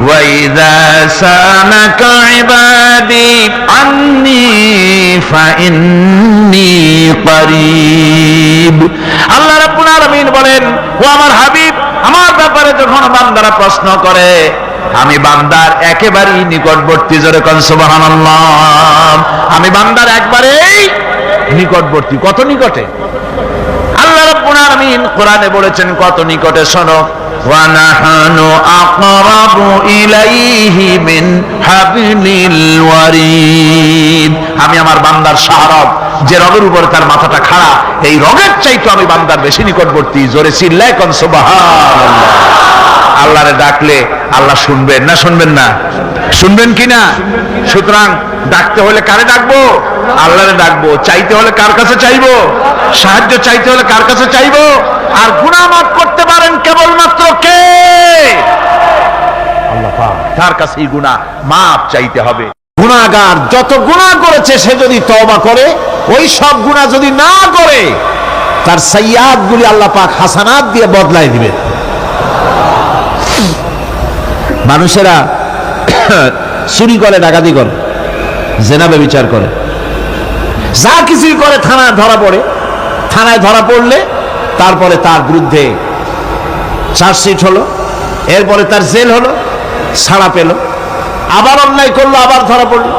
وَإِذَا سَأَلَكَ عِبَادِي عَنِّي فَإِنِّي قَرِيبٌ। আল্লাহ রাব্বুল আলামিন বলেন, ও আমার হাবিব, আমার ব্যাপারে যখন বান্দারা প্রশ্ন করে, আমি বান্দার একেবারেই নিকটবর্তী। জোরে কোন সুবহানাল্লাহ। আমি বান্দার একবারেই নিকটবর্তী। কত নিকটে? আল্লাহ রাব্বুল আলামিন কোরআনে বলেছেন কত নিকটে, শোনো। ওয়া নাহানু আকরাবু ইলাইহি মিন হাবলিল ওয়ারিদ। আমি আমার বান্দার শাহরগ, যে রগের উপরে তার মাথাটা খাড়া, এই রগের চাইতে আমি বান্দার বেশি নিকটবর্তী। জোরে চিল্লায় কোন সুবহানাল্লাহ। আল্লাহরে ডাকলে আল্লাহ শুনবেন না শুনবেন না? শুনবেন কিনা? সুতরাং ডাকতে হলে কারে ডাকবো? আল্লাহরে ডাকবো। চাইতে হলে কার কাছে চাইবো? সাহায্য চাইতে হলে কার কাছে চাইবো? আর গুনাহ মাফ করতে পারেন কেবলমাত্র কে? আল্লাহ পাক। তার কাছেই গুনাহ মাফ চাইতে হবে। গুনাহগার যত গুনাহ করেছে সে যদি তওবা করে, ওই সব গুনাহ যদি না করে, তার সাইয়্যাত গুলি আল্লাহ পাক হাসানাত দিয়ে বদলাই দিবেন। মানুষেরা চুরি করে, ডাকাতি করে, জেনা ব্যভিচার করে, যা কিছুই করে থানায় ধরা পড়ে। থানায় ধরা পড়লে তারপরে তার বিরুদ্ধে চার্জশিট হলো, এরপরে তার জেল হলো, ছাড়া পেল। আবার অন্যায় করলো, আবার ধরা পড়লো।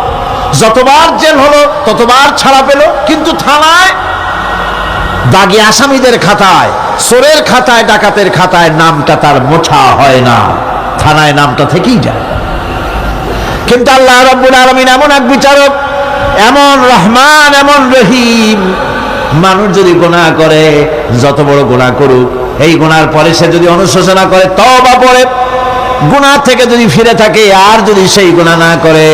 যতবার জেল হলো ততবার ছাড়া পেল, কিন্তু থানায় দাগী আসামিদের খাতায়, চোরের খাতায়, ডাকাতের খাতায় নামটা তার মোছা হয় না, থানায় নামটা থেকেই যায়। কিন্তু আল্লাহ রাব্বুল আলামিন এমন এক বিচারক, এমন রহমান, এমন রহিম। মানুষ যদি গুনাহ করে, যত বড় গুনাহ করুক, এই গুনার পরে সে যদি অনুশোচনা করে, তওবা পড়ে, গুনাহ থেকে যদি ফিরে থাকে, আর যদি সেই গুনাহ না করে,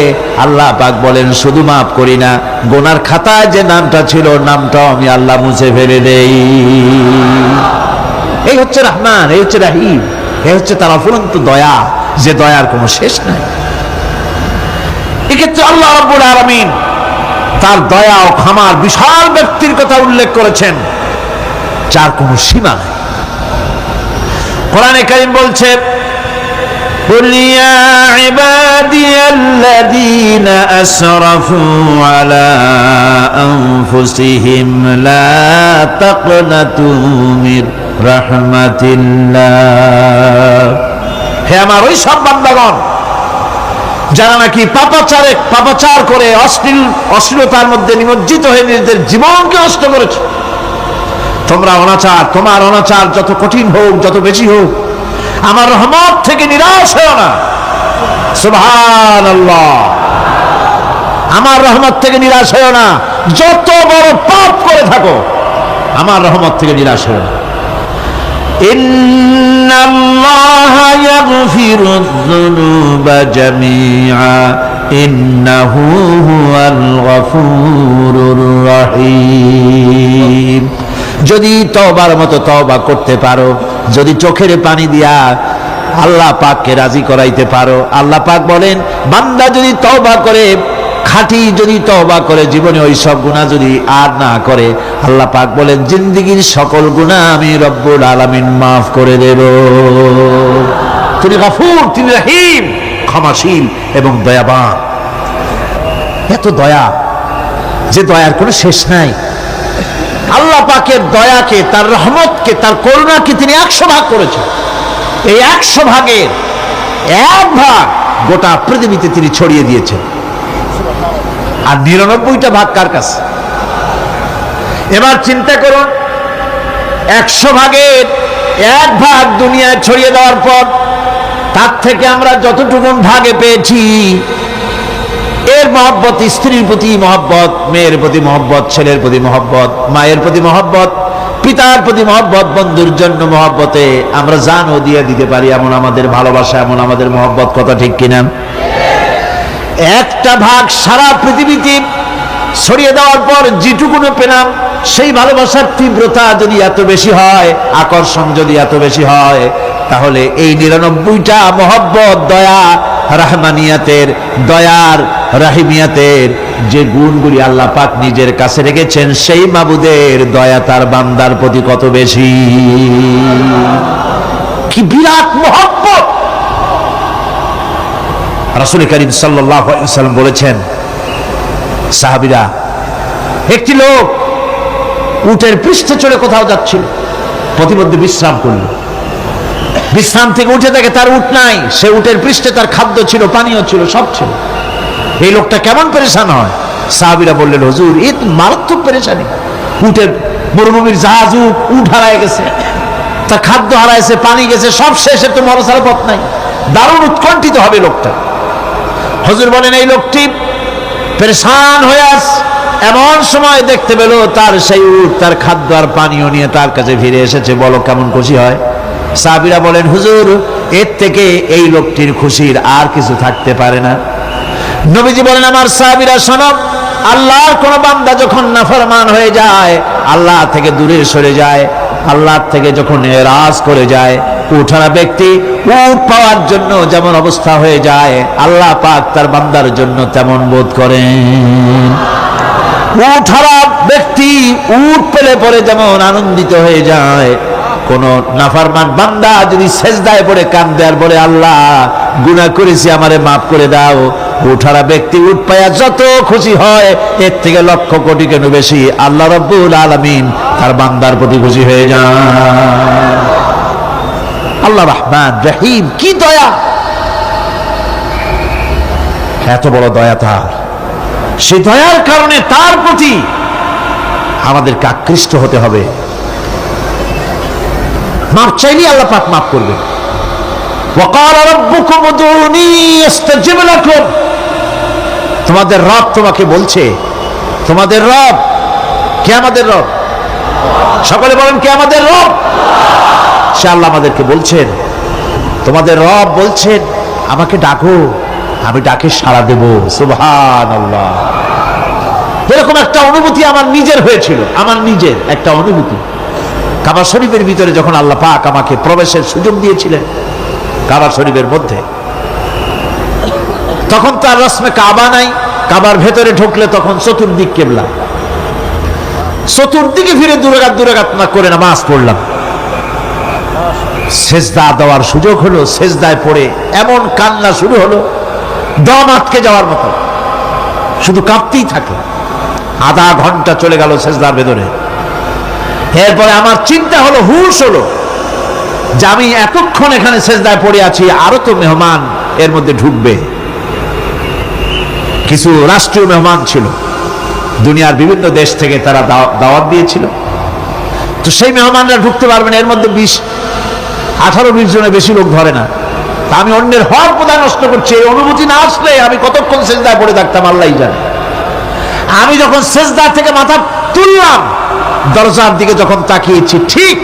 আল্লাহ পাক বলেন শুধু মাফ করি না, গুনার খাতায় যে নামটা ছিল, নামটাও আমি আল্লাহ মুছে ফেলে দেই। এই হচ্ছে রহমান, এই হচ্ছে রহিম, এই হচ্ছে তার অফুরন্ত দয়া, যে দয়ার কোনো শেষ নাই। এক্ষেত্রে আল্লাহ রাব্বুল আলামিন তার দয়া ও ক্ষমার বিশাল ব্যক্তির কথা উল্লেখ করেছেন, যার কোনো সীমা নাই। কোরআনে কারীম বলছে, قُلْ يَا عِبَادِيَ الَّذِينَ أَسْرَفُوا عَلَى أَنفُسِهِمْ لَا تَقْنَطُوا مِنْ رَحْمَةِ اللَّهِ। হে আমার ওই সব বান্দাগণ যারা নাকি পাপাচার করে, অশ্লীলতার মধ্যে নিমজ্জিত হয়ে নিজেদের জীবনকে নষ্ট করেছে, তোমার অনাচার যত কঠিন হোক, যত বেশি হোক, আমার রহমত থেকে নিরাশ হও না। সুবহানাল্লাহ। আমার রহমত থেকে নিরাশ হও না। যত বড় পাপ করে থাকো, আমার রহমত থেকে নিরাশ হও না। ইন্নাল্লাহা ইয়াগফিরুয যুনুবা জামিআ ইন্নাহু হুয়াল গফুরুর রহিম। যদি তওবার মতো তওবা করতে পারো, যদি চোখের পানি দিয়া আল্লাহ পাককে রাজি করাইতে পারো, আল্লাহ পাক বলেন বান্দা যদি তওবা করে, খাঁটি যদি তওবা করে, জীবনে ওই সব গুনাহ যদি আর না করে, আল্লাহ পাক বলেন জিন্দেগীর সকল গুনাহ আমি রব্বুল আলামিন মাফ করে দেব। তিনি গফুর, তিনি রহিম, ক্ষমাশীল এবং দয়াবান। এত দয়া, যে দয়ার কোনো শেষ নাই। আল্লাহ পাকের দয়াকে, তার রহমতকে, তার করুণাকে তিনি 100 ভাগ করেছেন। এই 100 ভাগের 1 ভাগ গোটা পৃথিবীতে তিনি ছড়িয়ে দিয়েছেন। আর 99টা ভাগ কার কাছে? এবার চিন্তা করুন, 100 ভাগের 1 ভাগ দুনিয়ায় ছড়িয়ে দেওয়ার পর, তার থেকে আমরা যতটুকু ভাগে পেয়েছি, এর মহব্বত, স্ত্রীর প্রতি মহব্বত, মেয়ের প্রতি মহব্বত, ছেলের প্রতি মহব্বত, মায়ের প্রতি মহব্বত, পিতার প্রতি মহব্বত, বন্ধুর জন্য মহব্বতে আমরা জানও দিয়ে দিতে পারি, এমন আমাদের ভালোবাসা, এমন আমাদের মহব্বত। কথা ঠিক কিনা? 1টা ভাগ সারা পৃথিবীতে ছড়িয়ে দেওয়ার পর যেটুকুনো পেলাম, সেই ভালোবাসার তীব্রতা যদি এত বেশি হয়, আকর্ষণ যদি এত বেশি হয়, তাহলে এই 99টা মহব্বত, দয়া, রহমানিয়াতের, দয়ার, রাহিমিয়াতের যে গুণগুলি আল্লাহ পাক নিজের কাছে রেখেছেন, সেই মাবুদের দয়া তার বান্দার প্রতি কত বেশি। কি বিরাট মহব্বত! রাসূল করিম সাল্লাল্লাহু আলাইহি ওয়াসাল্লাম বলেছেন, সাহাবীরা, একটি লোক উটের পৃষ্ঠে চড়ে কোথাও যাচ্ছিল, প্রতিমধ্যে বিশ্রাম করল। বিশ্রাম থেকে উঠে দেখে তার উট নাই। সে উটের পৃষ্ঠে তার খাদ্য ছিল, পানীয় ছিল, সব ছিল। এই লোকটা কেমন পেরেশান হয়? সাহাবীরা বললেন, হুজুর, এই তো মারাত্মক পেরেশানি। উটের মরুভূমির জাহাজ, উট হারায় গেছে, তার খাদ্য হারাইছে, পানি গেছে, সব শেষে তো মরা ছাড়া পথ নাই। দারুণ উৎকণ্ঠিত হবে লোকটা। হুজুর বলেন, এই লোকটি পেরেশান হয়ে আস। এমন সময় দেখতে পেল তার সেই উট তার খাদ্য আর পানীয় নিয়ে তার কাছে ফিরে এসেছে। বলো কেমন খুশি হয়? সাহাবীরা বলেন, হুজুর, এর থেকে এই লোকটির খুশির আর কিছু থাকতে পারে না। নবীজি বলেন, আমার সাহাবীরা শোনো, আল্লাহর কোন বান্দা যখন নাফরমান হয়ে যায়, আল্লাহ থেকে দূরে সরে যায়, আল্লাহ থেকে যখন এরাজ করে যায়, উঠারা ব্যক্তি উট পাওয়ার জন্য যেমন অবস্থা হয়ে যায়, আল্লাহ পাক তার বান্দার জন্য তেমন বোধ করেন। উঠারা ব্যক্তি উট পেলে পরে যেমন আনন্দিত হয়ে যায়, কোন নাফরমান বান্দা যদি সেজদায় পড়ে কাঁদে আর বলে, আল্লাহ, গুনাহ করেছি, আমারে মাফ করে দাও, উঠারা ব্যক্তি উট পায়া যত খুশি হয়, এর থেকে লক্ষ কোটি কেন বেশি আল্লাহ রাব্বুল আলামিন তার বান্দার প্রতি খুশি হয়ে যান। আল্লাহ রহমান রহিম, কি দয়া! এত বড় দয়া তার। সে দয়ার কারণে তার প্রতি আমাদেরকে আকৃষ্ট হতে হবে। মাফ চাইলে আল্লাহ পাক মাফ করবে। ওয়াকাল রাব্বুকুম উদউনি আস্তাজিব লাকুম। তোমাদের রব তোমাকে বলছে, তোমাদের রব কে? আমাদের রব। সকলে বলেন, কে আমাদের রব? সে আল্লাহ আমাদেরকে বলছেন, তোমাদের রব বলছেন, আমাকে ডাকো, আমি ডাকে সাড়া দেব। সুবহানাল্লাহ। এরকম একটা অনুভূতি আমার নিজের হয়েছিল, আমার নিজের একটা অনুভূতি। কাবা শরীফের ভিতরে যখন আল্লাহ পাক আমাকে প্রবেশের সুযোগ দিয়েছিলেন, কাবা শরীফের মধ্যে, তখন তার রসমে কাবা নাই। কাবার ভেতরে ঢুকলে তখন চতুর্দিক কেবলা, চতুর্দিকে ফিরে দুরাকাত না করে নামাজ পড়লাম। সেজদা দেওয়ার সুযোগ হলো, সেজদায় পড়ে এমন কান্না শুরু হলো, দম আটকে যাওয়ার মতো, শুধু কাঁপতেই থাকে। আধা ঘন্টা চলে গেল সেজদার ভেতরে। এরপরে আমার চিন্তা হলো, হুশ হলো যে আমি এতক্ষণ এখানে সেজদায় পড়ে আছি, আরো তো মেহমান এর মধ্যে ঢুকবে। কিছু রাষ্ট্রীয় মেহমান ছিল, দুনিয়ার বিভিন্ন দেশ থেকে তারা দাওয়াত দিয়েছিল। তো সেই মেহমানরা ঢুকতে পারবেন, এর মধ্যে 18-20 জনের বেশি লোক ধরে না। তা আমি অন্যের হক বোধহয় নষ্ট করছি, এই অনুভূতি না আসলে আমি কতক্ষণ সেজদায় পড়ে থাকতাম আল্লাহই জানে। আমি যখন সেজদা থেকে মাথা তুললাম, দরজার দিকে যখন তাকিয়েছি, ঠিক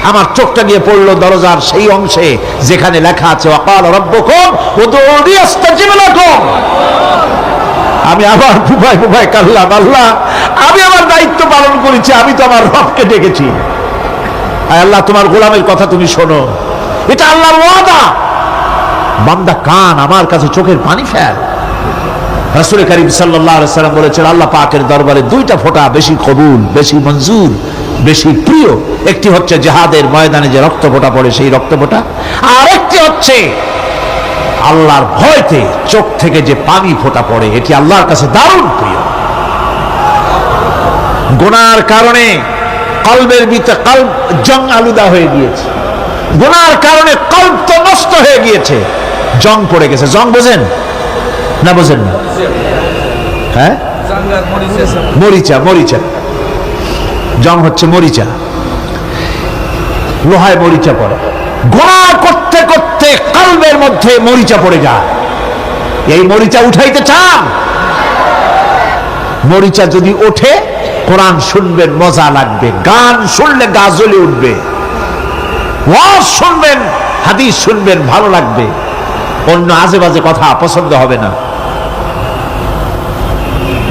আমার চোখটা গিয়ে পড়লো দরজার সেই অংশে যেখানে লেখা আছে, ওয়াকাল রাব্বুকুম উদউনি আস্তাজিব লাকুম। আমি আবার ফুফায় কাল্লাম, আল্লাহ, আমি আমার দায়িত্ব পালন করেছি, আমি তো আমার রবকে ডেকেছি। আল্লাহ, তোমার গোলামের কথা তুমি শোনো, এটা আল্লাহর ওয়াদা। বান্দা কান, আমার কাছে চোখের পানি ফেল। রাসূল করিম সাল্লাল্লাহু আলাইহি ওয়াসাল্লাম বলেছেন, আল্লাহ পাকের দরবারে দুইটা ফোঁটা বেশি কবুল, বেশি মঞ্জুর, বেশি প্রিয়। একটি হচ্ছে জিহাদের ময়দানে যে রক্ত ফোঁটা পড়ে, সেই রক্ত ফোঁটা। আর একটি হচ্ছে আল্লাহর ভয়তে চোখ থেকে যে পানি ফোঁটা পড়ে, এটি আল্লাহর কাছে দারুণ প্রিয়। গুনার কারণে কলবের ভিতরে কলব জং আলুদা হয়ে গিয়েছে, গুনার কারণে কলব তো নষ্ট হয়ে গিয়েছে, জং পড়ে গেছে। জং বোঝেন না? বোঝেন না? হ্যাঁ, মরিচা। মরিচা জং হচ্ছে মরিচা, লোহায় মরিচা পড়ে। গুনাহ করতে করতে কলবের মধ্যে মরিচা পড়ে যায়। এই মরিচা উঠাইতে চান? মরিচা যদি ওঠে, কোরআন শুনবেন, মজা লাগবে, গান শুনলে গা জ্বলে উঠবে, ওয়াজ শুনবেন, হাদিস শুনবেন, ভালো লাগবে, অন্য আজে বাজে কথা পছন্দ হবে না।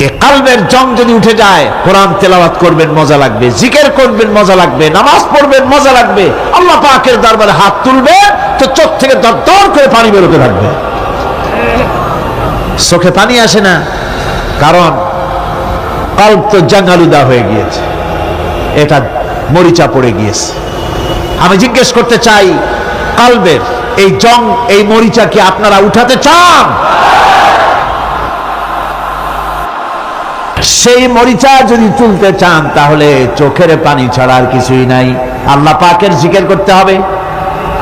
এই কলবের জং যদি উঠে যায়, কোরআন তেলাওয়াত করবেন, মজা লাগবে, জিকির করবেন, মজা লাগবে, নামাজ পড়বেন, মজা লাগবে, আল্লাহ পাকের দরবারে হাত তুলবেন তো চোখ থেকে দরদর করে পানি বেরোতে থাকবে। চোখে পানি আসে না, কারণ কলব তো জাঙ্গালুদা হয়ে গিয়েছে, এটা মরিচা পড়ে গিয়েছে। আমি জিজ্ঞেস করতে চাই, কলবের এই জং, এই মরিচা কি আপনারা উঠাতে চান? সেই মরিচা যদি তুলতে চান তাহলে চোখের পানি ছাড়া আর কিছুই নাই। আল্লাহ পাকের জিকির করতে হবে।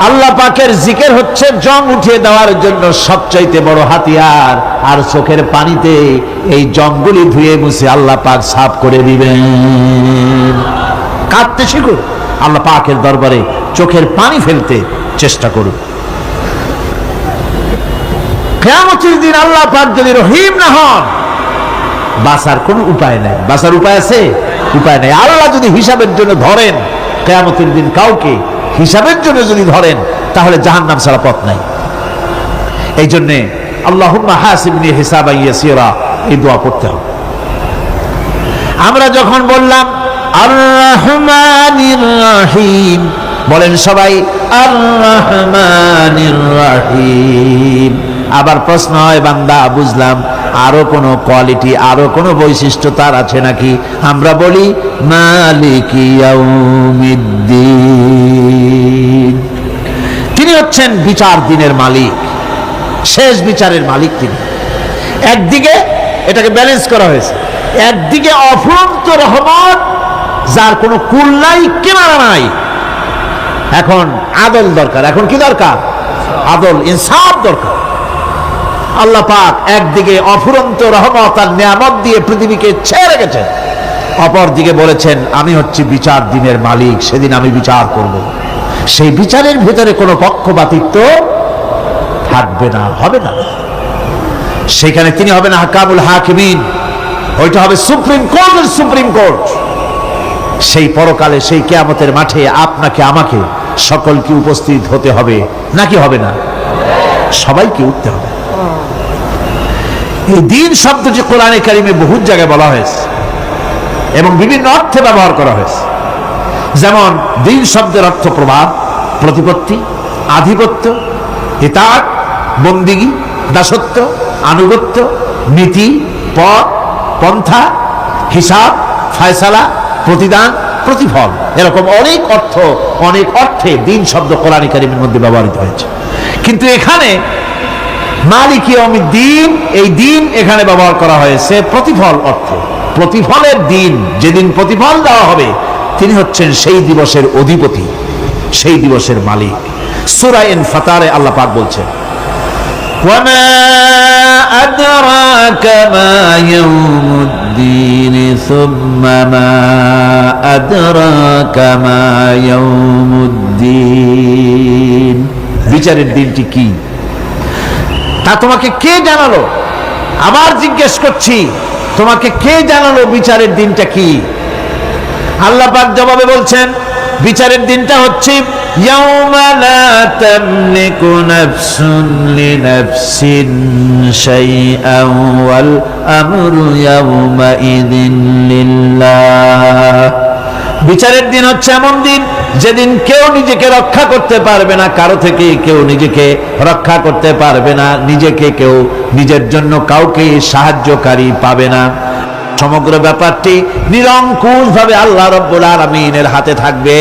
আল্লাহ পাকের জিকির হচ্ছে জং উঠিয়ে দেওয়ার জন্য সবচাইতে বড় হাতিয়ার। আর চোখের পানিতে এই জংগুলি ধুয়ে মুছে আল্লাহ পাক সাফ করে দিবেন। কাঁদতে শিখুন, আল্লাহ পাকের দরবারে চোখের পানি ফেলতে চেষ্টা করুন। কিয়ামতের দিন আল্লাহ পাক যদি রহিম না হন, বাঁচার কোনো উপায় নাই। বাঁচার উপায় আছে? উপায় নাই। আল্লাহ যদি হিসাবের জন্য ধরেন কিয়ামতের দিন কাউকে, হিসাবের জন্য যদি ধরেন, তাহলে জাহান্নাম ছাড়া পথ নাই। এই জন্যে আল্লাহুম্মা হাসিবনি হিসাবান ইয়াসীরা, এই দোয়া পড়তে হবে। আমরা যখন বললাম আর রহমানির রহিম, বলেন সবাই আর রহমানির রহিম। আবার প্রশ্ন হয়, বান্দা বুঝলাম আরো কোনো কোয়ালিটি, আরো কোনো বৈশিষ্ট্য তার আছে নাকি? আমরা বলি মালিকি ইয়াউমিদ্দিন। তিনি হচ্ছেন বিচার দিনের মালিক, শেষ বিচারের মালিক তিনি। একদিকে এটাকে ব্যালেন্স করা হয়েছে, একদিকে অফুরন্ত রহমত, যার কোনো কুল নাই, কিনারা নাই। এখন আদল দরকার। এখন কি দরকার? আদল, ইনসাফ দরকার। আল্লাহ পাক একদিকে অফুরন্ত রহমত আর নিয়ামত দিয়ে পৃথিবীকে ছেড়ে রেখেছেন, অপর দিকে বলেছেন আমি হচ্ছি বিচার দিনের মালিক, সেদিন আমি বিচার করব। সেই বিচারের ভিতরে কোনো পক্ষপাতিত্ব থাকবে না, হবে না। সেখানে তিনি হবেন হাকামুল হাকিমিন, ওইটা হবে সুপ্রিম কোর্টের সুপ্রিম কোর্ট। সেই পরকালে, সেই কিয়ামতের মাঠে আপনাকে আমাকে সকলকে উপস্থিত হতে হবে, নাকি হবে না? সবাইকে উঠতে হবে। এই দিন শব্দটি কোরআনে কারিমে বহু জায়গায় বলা হয়েছে এবং বিভিন্ন অর্থে ব্যবহার করা হয়েছে। যেমন দিন শব্দের অর্থ প্রভাব, প্রতিপত্তি, আধিপত্য, ইতাআত, বন্দিগি, দাসত্ব, আনুগত্য, নীতি, পথ, পন্থা, হিসাব, ফয়সালা, প্রতিদান, প্রতিফল। এরকম অনেক অর্থ, অনেক অর্থে দিন শব্দ কোরআনে কারিমের মধ্যে ব্যবহৃত হয়েছে। কিন্তু এখানে মালিক ইয়াউমিদ্দিন, এই দিন এখানে ব্যবহার করা হয়েছে প্রতিফল অর্থে। প্রতিফলের দিন, যেদিন প্রতিফল দেওয়া হবে, তিনি হচ্ছেন সেই দিবসের অধিপতি, সেই দিবসের মালিক। সূরা ইনফিতারে আল্লাহ পাক বলছেন ওয়ামা আদরাকা মা ইয়াউমুদ্দিন সুম্মা মা আদরাকা মা ইয়াউমুদ্দিন। বিচারের দিনটি কি তা তোমাকে কে জানালো? আবার জিজ্ঞেস করছি, তোমাকে কে জানালো বিচারের দিনটা কি? আল্লাহ পাক জবাবে বলছেন বিচারের দিনটা হচ্ছে ইয়াউমা লা তামলিকু নাফসুন লিনাফসিন শাইআন ওয়াল আমরু ইয়াউমা ইযিন লিল্লাহ। বিচারের দিন হচ্ছে এমন দিন যেদিন কেউ নিজেকে রক্ষা করতে পারবে না, কারো থেকে কেউ নিজেকে রক্ষা করতে পারবে না, নিজেকে কেউ নিজের জন্য কাউকে সাহায্যকারী পাবে না। সমগ্র ব্যাপারটি নিরঙ্কুশ ভাবে আল্লাহ রাব্বুল আলামিনের হাতে থাকবে।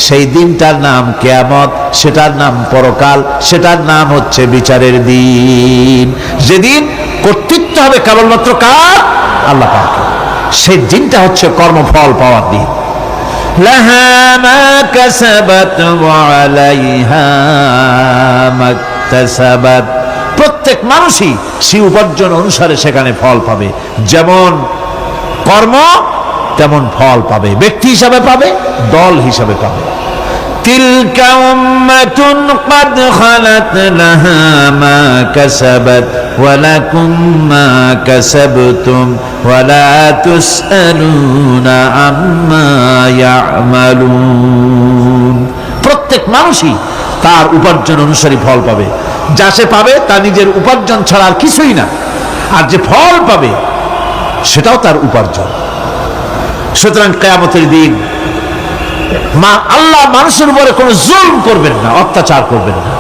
সেই দিনটার নাম কিয়ামত, সেটার নাম পরকাল, সেটার নাম হচ্ছে বিচারের দিন। যেদিন কর্তৃত্ব হবে কেবলমাত্র কার? আল্লাহ পাকের। সেই দিনটা হচ্ছে কর্মফল পাওয়ার দিন। লাহা মা কাসাবাত ওয়া আলাইহা মাকতাসাবাত। প্রত্যেক মানুষই সেই উপার্জন অনুসারে সেখানে ফল পাবে। যেমন কর্ম তেমন ফল পাবে, ব্যক্তি হিসাবে পাবে, দল হিসাবে পাবে। তিলকা উম্মাতুন ক্বাদ খালাত লাহা মা কাসাবাত ওয়া লাকুম মা কাসাবতুম ওয়া লা তুসআলুনা আম্মা ইয়ামালুন। প্রত্যেক মানুষই তার উপার্জন অনুসারী ফল পাবে। যা সে পাবে তা নিজের উপার্জন ছাড়া আর কিছুই না, আর যে ফল পাবে সেটাও তার উপার্জন। সুতরাং কিয়ামতের দিন আল্লাহ মানুষের উপরে কোনো জুলুম করবেন না, অত্যাচার করবেন না।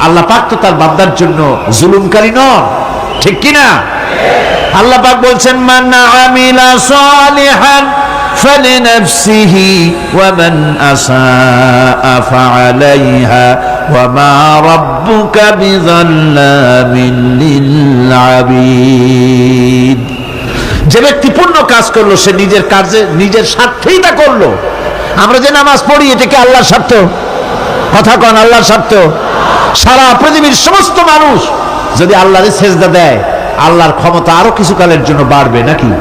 আল্লাহ পাক তো তার বান্দার জন্য জুলুমকারী নন, ঠিক কিনা? আল্লাহ পাক বলছেন মান আমিলা সালিহান ফালিনাফসিহি ওয়া মান আসাআ ফাআলাইহা ওয়া মা রাব্বুকা বিযাল্লামিন লিল আবিদ। যে যে ব্যক্তি পূর্ণ কাজ করলো সে নিজের কাজে নিজের স্বার্থেই তা করলো। আমরা যে নামাজ পড়ি এটা কি আল্লাহর স্বার্থ? কথা কন, আল্লাহর স্বার্থ? সারা পৃথিবীর সমস্ত মানুষ যদি আল্লাহর সেজদা দেয়, আল্লাহর ক্ষমতা আরো কিছু কালের জন্য বাড়বে নাকি?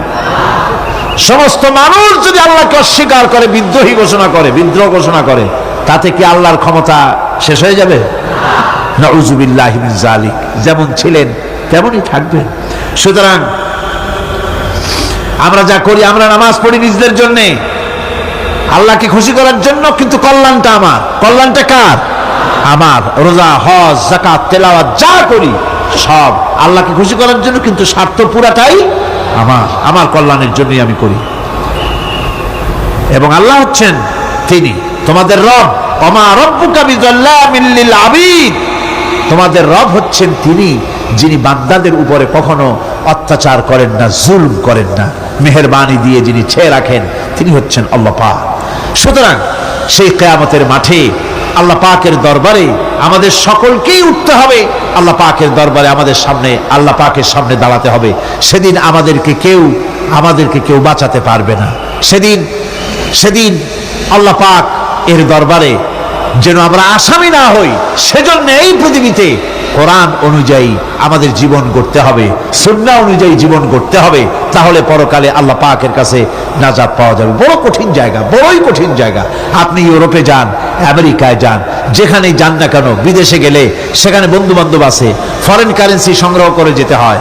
সমস্ত মানুষ যদি আল্লাহকে অস্বীকার করে, বিদ্রোহী ঘোষণা করে, বিদ্রোহ ঘোষণা করে, তাতে কি আল্লাহর ক্ষমতা শেষ হয়ে যাবে? নাউযুবিল্লাহি মিন যালিক। যেমন ছিলেন তেমনই থাকবেন। সুতরাং আমরা যা করি, আমরা নামাজ পড়ি নিজেদের জন্য, আল্লাহকে খুশি করার জন্য, কিন্তু কল্যাণটা আমার। কল্যাণটা কার? আমার। রোজা, হজ, যাকাত, তেলাওয়াত যা করি সব আল্লাহকে খুশি করার জন্য, কিন্তু স্বার্থ পুরাটাই আমার। আমার কল্যাণের জন্যই আমি করি। এবং আল্লাহ হচ্ছেন তিনি তোমাদের রব। ওমা রব্বুকা বিযাল্লামিল লিল আবিদ। তোমাদের রব হচ্ছেন তিনি যিনি বান্দাদের উপরে কখনো অত্যাচার করেন না, জুলম করেন না, মেহেরবানি দিয়ে যিনি ছেয়ে রাখেন, তিনি হচ্ছেন আল্লাহ পাক। সুতরাং সেই কিয়ামতের মাঠে আল্লাহ পাকের দরবারে আমাদের সকলকেই উঠতে হবে। আল্লাহ পাকের দরবারে আমাদের সামনে, আল্লাহ পাকের সামনে দাঁড়াতে হবে। সেদিন আমাদেরকে কেউ বাঁচাতে পারবে না। সেদিন আল্লাহ পাক এর দরবারে যেন আমরা আসামি না হই, সেজন্য এই পৃথিবীতে কোরআন অনুযায়ী আমাদের জীবন গড়তে হবে, সুন্নাহ অনুযায়ী জীবন গড়তে হবে। তাহলে পরকালে আল্লাহ পাকের কাছে নাজাত পাওয়া যাবে। বড় কঠিন জায়গা, বড়ই কঠিন জায়গা। আপনি ইউরোপে যান, আমেরিকায় যান, যেখানেই যান না কেন, বিদেশে গেলে সেখানে বন্ধু বান্ধব আছে, ফরেন কারেন্সি সংগ্রহ করে যেতে হয়।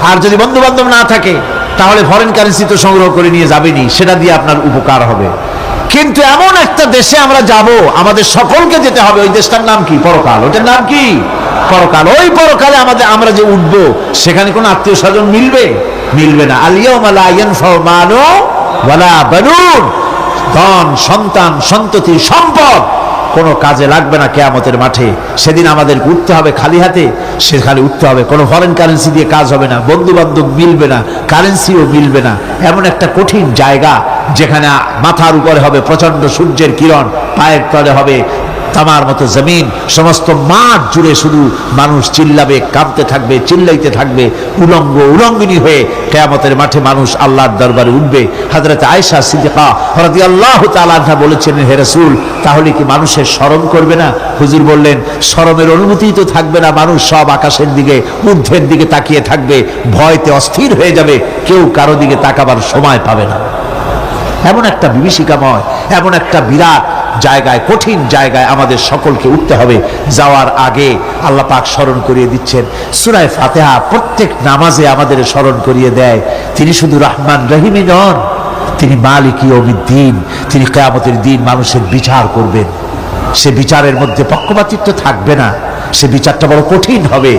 আর যদি বন্ধু বান্ধব না থাকে তাহলে ফরেন কারেন্সি তো সংগ্রহ করে নিয়ে যাবেনি, সেটা দিয়ে আপনার উপকার হবে। কিন্তু এমন একটা দেশে আমরা যাব, আমাদের সকলকে যেতে হবে। ওই দেশটার নাম কি? পরকাল। ওটার নাম কি? পরকাল। ওই পরকালে আমরা যে উঠব, সেখানে কোনো আত্মীয় স্বজন মিলবে না। আল ইয়াউমা লা ইয়ানফাউ মালু ওয়ালা বানুন। ধন, সন্তান, সন্ততি, সম্পদ কোনো কাজে লাগবে না কিয়ামতের মাঠে। সেদিন আমাদের উঠতে হবে খালি হাতে। সেখানে উঠতে হবে, কোনো ফরেন কারেন্সি দিয়ে কাজ হবে না, বন্ধু বান্ধব মিলবে না, কারেন্সিও মিলবে না। এমন একটা কঠিন জায়গা যেখানে মাথার উপরে হবে প্রচন্ড সূর্যের কিরণ, পায়ের তলে হবে তামার মতো জমিন, সমস্ত মাঠ জুড়ে শুধু মানুষ চিল্লাবে, কাঁপতে থাকবে, চিল্লাইতে থাকবে, উলঙ্গিনী হয়ে কিয়ামতের মাঠে মানুষ আল্লাহর দরবারে উঠবে। হযরত আয়েশা সিদ্দিকা রাদিয়াল্লাহু তাআলা আনহা বলেছেন, হে রাসূল, তাহলে কি মানুষের শরম করবে না? হুজুর বললেন, শরমের অনুভূতিই তো থাকবে না। মানুষ সব আকাশের দিকে, ঊর্ধ্বের দিকে তাকিয়ে থাকবে, ভয়তে অস্থির হয়ে যাবে, কেউ কারো দিকে তাকাবার সময় পাবে না। এমন একটা বিভীষিকাময়, এমন একটা বিরাট জায়গায়, কঠিন জায়গায় আমাদের সকলকে উঠতে হবে। যাওয়ার আগে আল্লাহ পাক স্মরণ করিয়ে দিচ্ছেন। সূরা ফাতিহা প্রত্যেক নামাজে আমাদের স্মরণ করিয়ে দেয়, তিনি শুধু রহমান রহিমই নন, তিনি মালিক ইয়াউমিদ্দিন। তিনি কিয়ামতের দিন মানুষের বিচার করবেন। সে বিচারের মধ্যে পক্ষপাতিত্ব থাকবে না। সে বিচারটা বড় কঠিন হবে।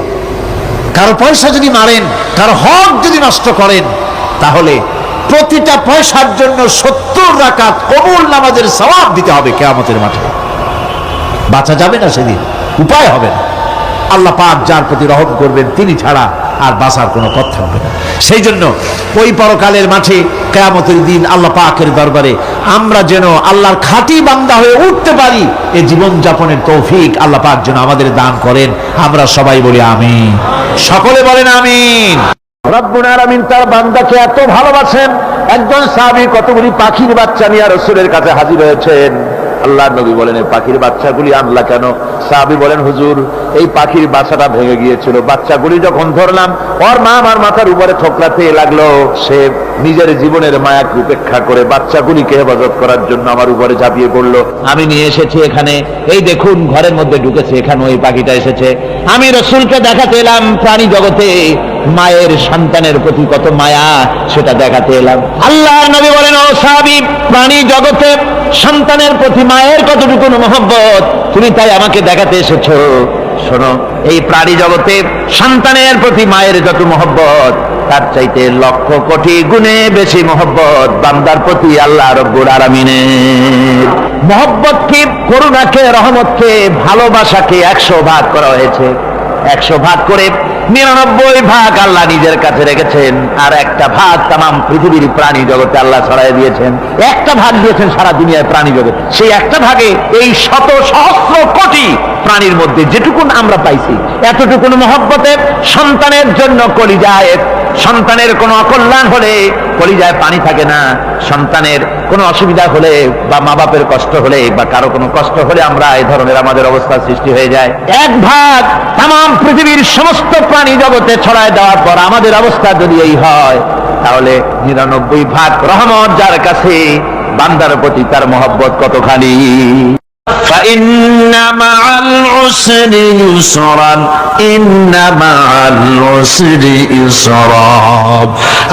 কারো পয়সা যদি মারেন, কারো হক যদি নষ্ট করেন, তাহলে প্রতিটা পয়সার জন্য 70 রাকাত কবুল নামাজের সওয়াব দিতে হবে কিয়ামতের মাঠে। বাঁচা যাবে না সেদিন, উপায় হবে না। আল্লাহ পাক যার প্রতি রহম করবেন তিনি ছাড়া আর বাঁচার কোনো পথ থাকবে না। সেই জন্য ওই পরকালের মাঠে কিয়ামতের দিন আল্লাহ পাকের দরবারে আমরা যেন আল্লাহর খাঁটি বান্দা হয়ে উঠতে পারি, এই জীবন যাপনের তৌফিক আল্লাহ পাক যেন আমাদের দান করেন। আমরা সবাই বলি আমিন, সকলে বলেন আমিন। রব্বুল আলামিন তার বান্দাকে এত ভালোবাসেন, একজন সাহাবী কতগুলি পাখির বাচ্চা নিয়ে রাসূলের কাছে হাজির হয়েছেন। আল্লাহর নবী বলেন, এই পাখির বাচ্চাগুলি আনলা কেন? সাহাবী বলেন, হুজুর, এই পাখির বাসাটা ভেঙে গিয়েছিল, বাচ্চাগুলি যখন ধরলাম, ওর মা আমার মাথার উপরে ঠোকরাতে লাগলো। সে নিজের জীবনের মায়াকে উপেক্ষা করে বাচ্চাগুলিকে হেফাজত করার জন্য আমার উপরে ঝাঁপিয়ে পড়লো। আমি নিয়ে এসেছি এখানে, এই দেখুন ঘরের মধ্যে ঢুকেছে, এখানে ওই পাখিটা এসেছে। আমি রাসূলকে দেখাতে এলাম প্রাণী জগতে মায়ের সন্তানের প্রতি কত মায়া, সেটা দেখাতে এলাম। আল্লাহর নবী বলেন, ও সাহাবী, প্রাণী জগতে সন্তানের প্রতি মায়ের কতটুকু মহব্বত তুমি তাই আমাকে দেখাতে এসেছো। শোনো, এই প্রাণী জগতে সন্তানের প্রতি মায়ের যত মহব্বত, তার চাইতে লক্ষ কোটি গুণে বেশি মহব্বত বান্দার প্রতি আল্লাহ রব্বুল আলামিনের। মহব্বতকে, করুণাকে, রহমতকে, ভালোবাসাকে 100 ভাগ করা হয়েছে। 100 ভাগ করে 99 ভাগ আল্লাহ নিজের কাছে রেখেছেন, আর একটা ভাগ তামাম পৃথিবীর প্রাণী জগতে আল্লাহ ছড়াই দিয়েছেন। একটা ভাগ দিয়েছেন সারা দুনিয়ায় প্রাণী জগৎ। সেই একটা ভাগে এই শত সহস্র কোটি প্রাণীর মধ্যে যেটুকুন আমরা পাইছি, এতটুকুন মহব্বতে সন্তানের জন্য কলিজায় সন্তানের কোনো অকল্যাণ হলে কলিজায় পানি থাকে না, সন্তানের কোনো অসুবিধা হলে বা মা বাপের কষ্ট হলে বা কারো কোনো কষ্ট হলে আমরা এই ধরনের আমাদের অবস্থা সৃষ্টি হয়ে যায়। এক ভাগ তাম পৃথিবীর সমস্ত প্রাণী জগতে ছড়ায় দেওয়ার পর আমাদের অবস্থা যদি এই হয়, তাহলে 99 ভাগ রহমত যার কাছে, বান্দার প্রতি তার মহব্বত কতখানি। فإن مع العسر يسرا إن مع العسر يسرا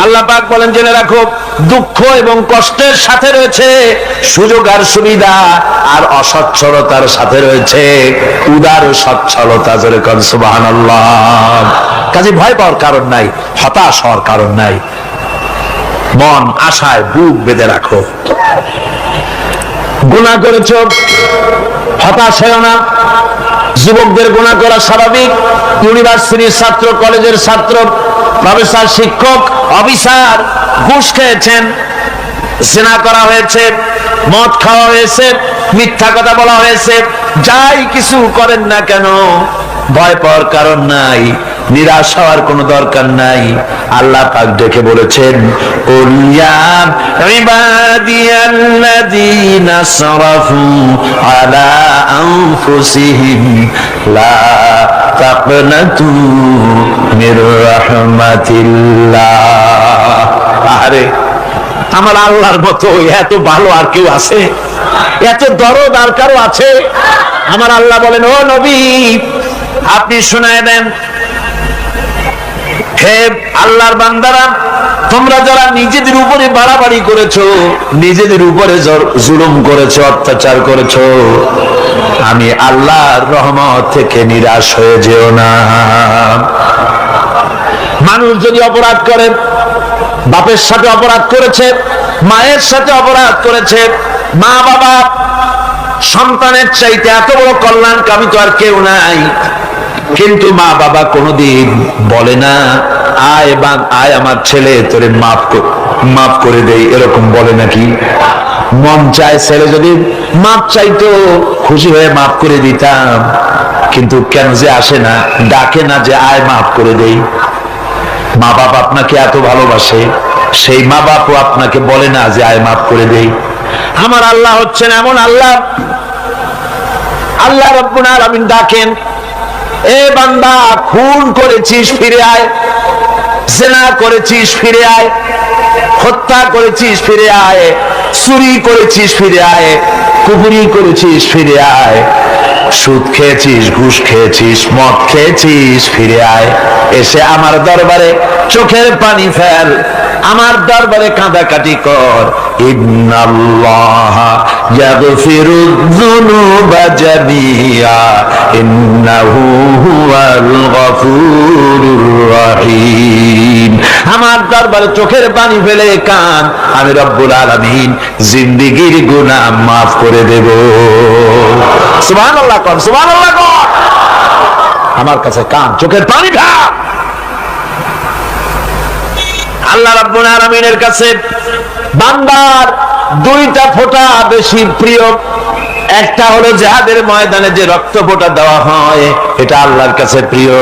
আল্লাহ পাক বলেন, জেনে রাখো দুঃখ এবং কষ্টের সাথে রয়েছে সুযোগ আর সুবিধা, আর অসচ্ছলতার সাথে রয়েছে উদার সচ্ছলতা। জোরে কোন সুবহানাল্লাহ। কাজে ভয় পাওয়ার কারণ নাই, হতাশ হওয়ার কারণ নাই, মন আশায় বুক বেঁধে রাখো। গুনাহ করেছো, হতাশ হও না। যুবকদের গুনাহ করা স্বাভাবিক। ইউনিভার্সিটির ছাত্র, কলেজের ছাত্র, প্রফেসর, শিক্ষক, অফিসার ঘুষ খেয়েছেন, জিনা করা হয়েছে, মদ খাওয়া হয়েছে, মিথ্যা কথা বলা হয়েছে, যাই কিছু করেন না কেন ভয় পাওয়ার কারণ নাই, নিরাশ হওয়ার কোনো দরকার নাই। আল্লাহ পাক ডেকে বলেছেন, কুল ইয়া ইবাদিয়াল্লাযীনা সারাফু আলা আনফুসিহিম লা তাকনাতু মির রাহমাতিল্লাহ। আরে আমার আল্লাহর মতো এত ভালো আর কেউ আছে? এত দরদ আর কারো আছে? আমার আল্লাহ বলেন, ও নবী আপনি শুনায় দেন, হে আল্লাহর বান্দারা, তোমরা যারা নিজেদের উপরে বাড়াবাড়ি করেছো, নিজেদের উপরে জুলুম করেছো, অত্যাচার করেছো, আমি আল্লাহর রহমত থেকে নিরাশ হয়ে যেও না। মানুষ যদি অপরাধ করে, বাপের সাথে অপরাধ করেছে, মায়ের সাথে অপরাধ করেছে, মা বাবা সন্তানের চাইতে এত বড় কল্যাণকামী তো আর কেউ নাই, কিন্তু মা বাবা কোনোদিন বলে না আয় আমার ছেলে তোরে মাফ করে দেই, এরকম বলে নাকি? মন চায় ছেলে যদি মাপ চাইতো, খুশি হয়ে মাফ করে দিতাম, কিন্তু কেন যে আসে না, ডাকে না যে আয় মাফ করে দেই। মা বাপ আপনাকে এত ভালোবাসে, সেই মা বাপও আপনাকে বলে না যে আয় মাফ করে দেই। আমার আল্লাহ হচ্ছেন এমন আল্লাহ, আল্লাহ রাব্বুল আলামিন ডাকেন, এ বান্দা খুন করেছিস ফিরে আয়, জিনা করেছিস ফিরে আয়, হত্যা করেছিস ফিরে আয়, চুরি করেছিস ফিরে আয়, কুফরি করেছিস ফিরে আয়, সুদ খেয়েছিস, ঘুষ খেয়েছিস, মদ খেয়েছিস ফিরে আয়, এসে আমার দরবারে চোখের পানি ফেল, আমার দরবারে কাঁদাকাটি কর। ইন্নাল্লাহা ইয়াগফিরুয যুনুবা জামিআ ইন্নাহু হুয়াল গফুরুর রহিম। আমার দরবারে চোখের পানি ফেলে কান, আমি রব্বুল আলামিন জিন্দেগীর গুনাহ মাফ করে দেব। সুবহানাল্লাহ কর, সুবহানাল্লাহ কর। আমার কাছে কান, চোখের পানি ফেল। আল্লাহ রাব্বুল আলামিনের কাছে বান্দার দুইটা ফোঁটা বেশি প্রিয়। একটা হলো জিহাদের ময়দানে যে রক্ত ফোঁটা দেওয়া হয়, এটা আল্লাহর কাছে প্রিয়।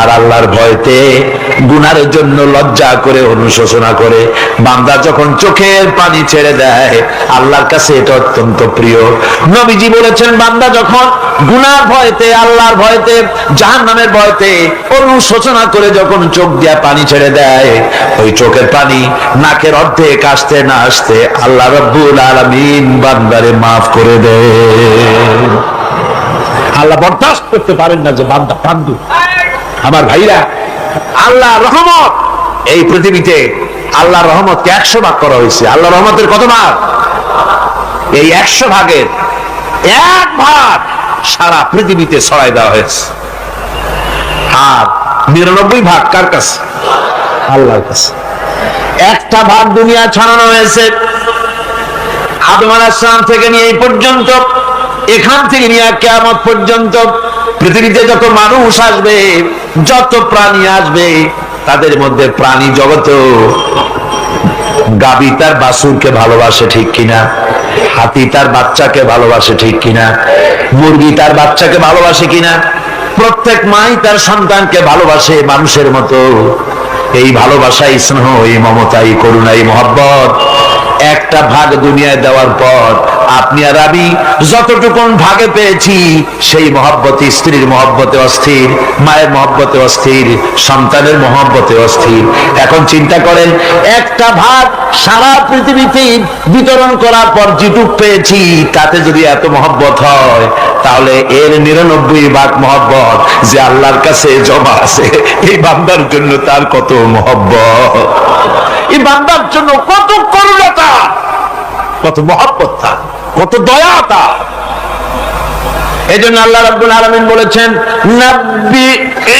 আর আল্লাহর ভয়তে গুনার জন্য লজ্জা করে, অনুশোচনা করে বান্দা যখন চোখের পানি ছেড়ে দেয়, আল্লাহর কাছে এটা অত্যন্ত প্রিয়। নবীজি বলেছেন, বান্দা যখন গুনার ভয়তে, আল্লাহর ভয়তে, জাহান্নামের ভয়তে অনুশোচনা করে যখন চোখ দিয়া পানি ছেড়ে দেয়, ওই চোখের পানি নাকের অর্ধেক আসতে না আসতে আল্লাহ রাব্বুল আলামিন বান্দারে মাফ করে দেয়। আল্লাহ বরদাস্ত করতে পারেন না যে বান্দা কান্দু। আমার ভাইরা, আল্লাহ রহমত এই পৃথিবীতে, আল্লাহর রহমতকে 100 ভাগ করা হয়েছে। আল্লাহ রহমতের কত ভাগ? এই 100 ভাগের 1 ভাগ সারা পৃথিবীতে ছড়াই দেওয়া হয়েছে। আর 99 ভাগ কার কাছে? আল্লাহর কাছে। একটা ভাগ দুনিয়া ছড়ানো হয়েছে আদম আলাইহিস সালাম থেকে নিয়ে এই পর্যন্ত, এখান থেকে নিয়ে কিয়ামত পর্যন্ত পৃথিবীতে যত মানুষ আসবে, যত প্রাণী আসবে, তাদের মধ্যে প্রাণী জগতে গাভী তার বাছুরকে ভালোবাসে ঠিক কিনা, হাতি তার বাচ্চাকে ভালোবাসে ঠিক কিনা, মুরগি তার বাচ্চাকে ভালোবাসে কিনা, প্রত্যেক মাই তার সন্তানকে ভালোবাসে মানুষের মতো। এই ভালোবাসা, এই স্নেহ, এই মমতা, এই করুণা, এই মহব্বত একটা ভাগ দুনিয়ায় দেওয়ার পর আপনি আর আমি যতটুকু ভাগে পেয়েছি সেই মহব্বতে, স্ত্রীর মহব্বতে অস্থির, মায়ের মহব্বতে অস্থির, সন্তানের মহব্বতে অস্থির। এখন চিন্তা করেন, একটা ভাগ সারা পৃথিবীতে বিতরণ করার পর যেটুক পেয়েছি তাতে যদি এত মহব্বত হয়, তাহলে এর 99 ভাগ মহব্বত যে আল্লাহর কাছে জমা আছে, এই বান্দার জন্য তার কত মহব্বত, এই বান্দার জন্য কত করুণতা, কত মহব্বত, কত দয়াতা। এজন্য আল্লাহ রাব্বুল আলামিন বলেছেন, নাব্বি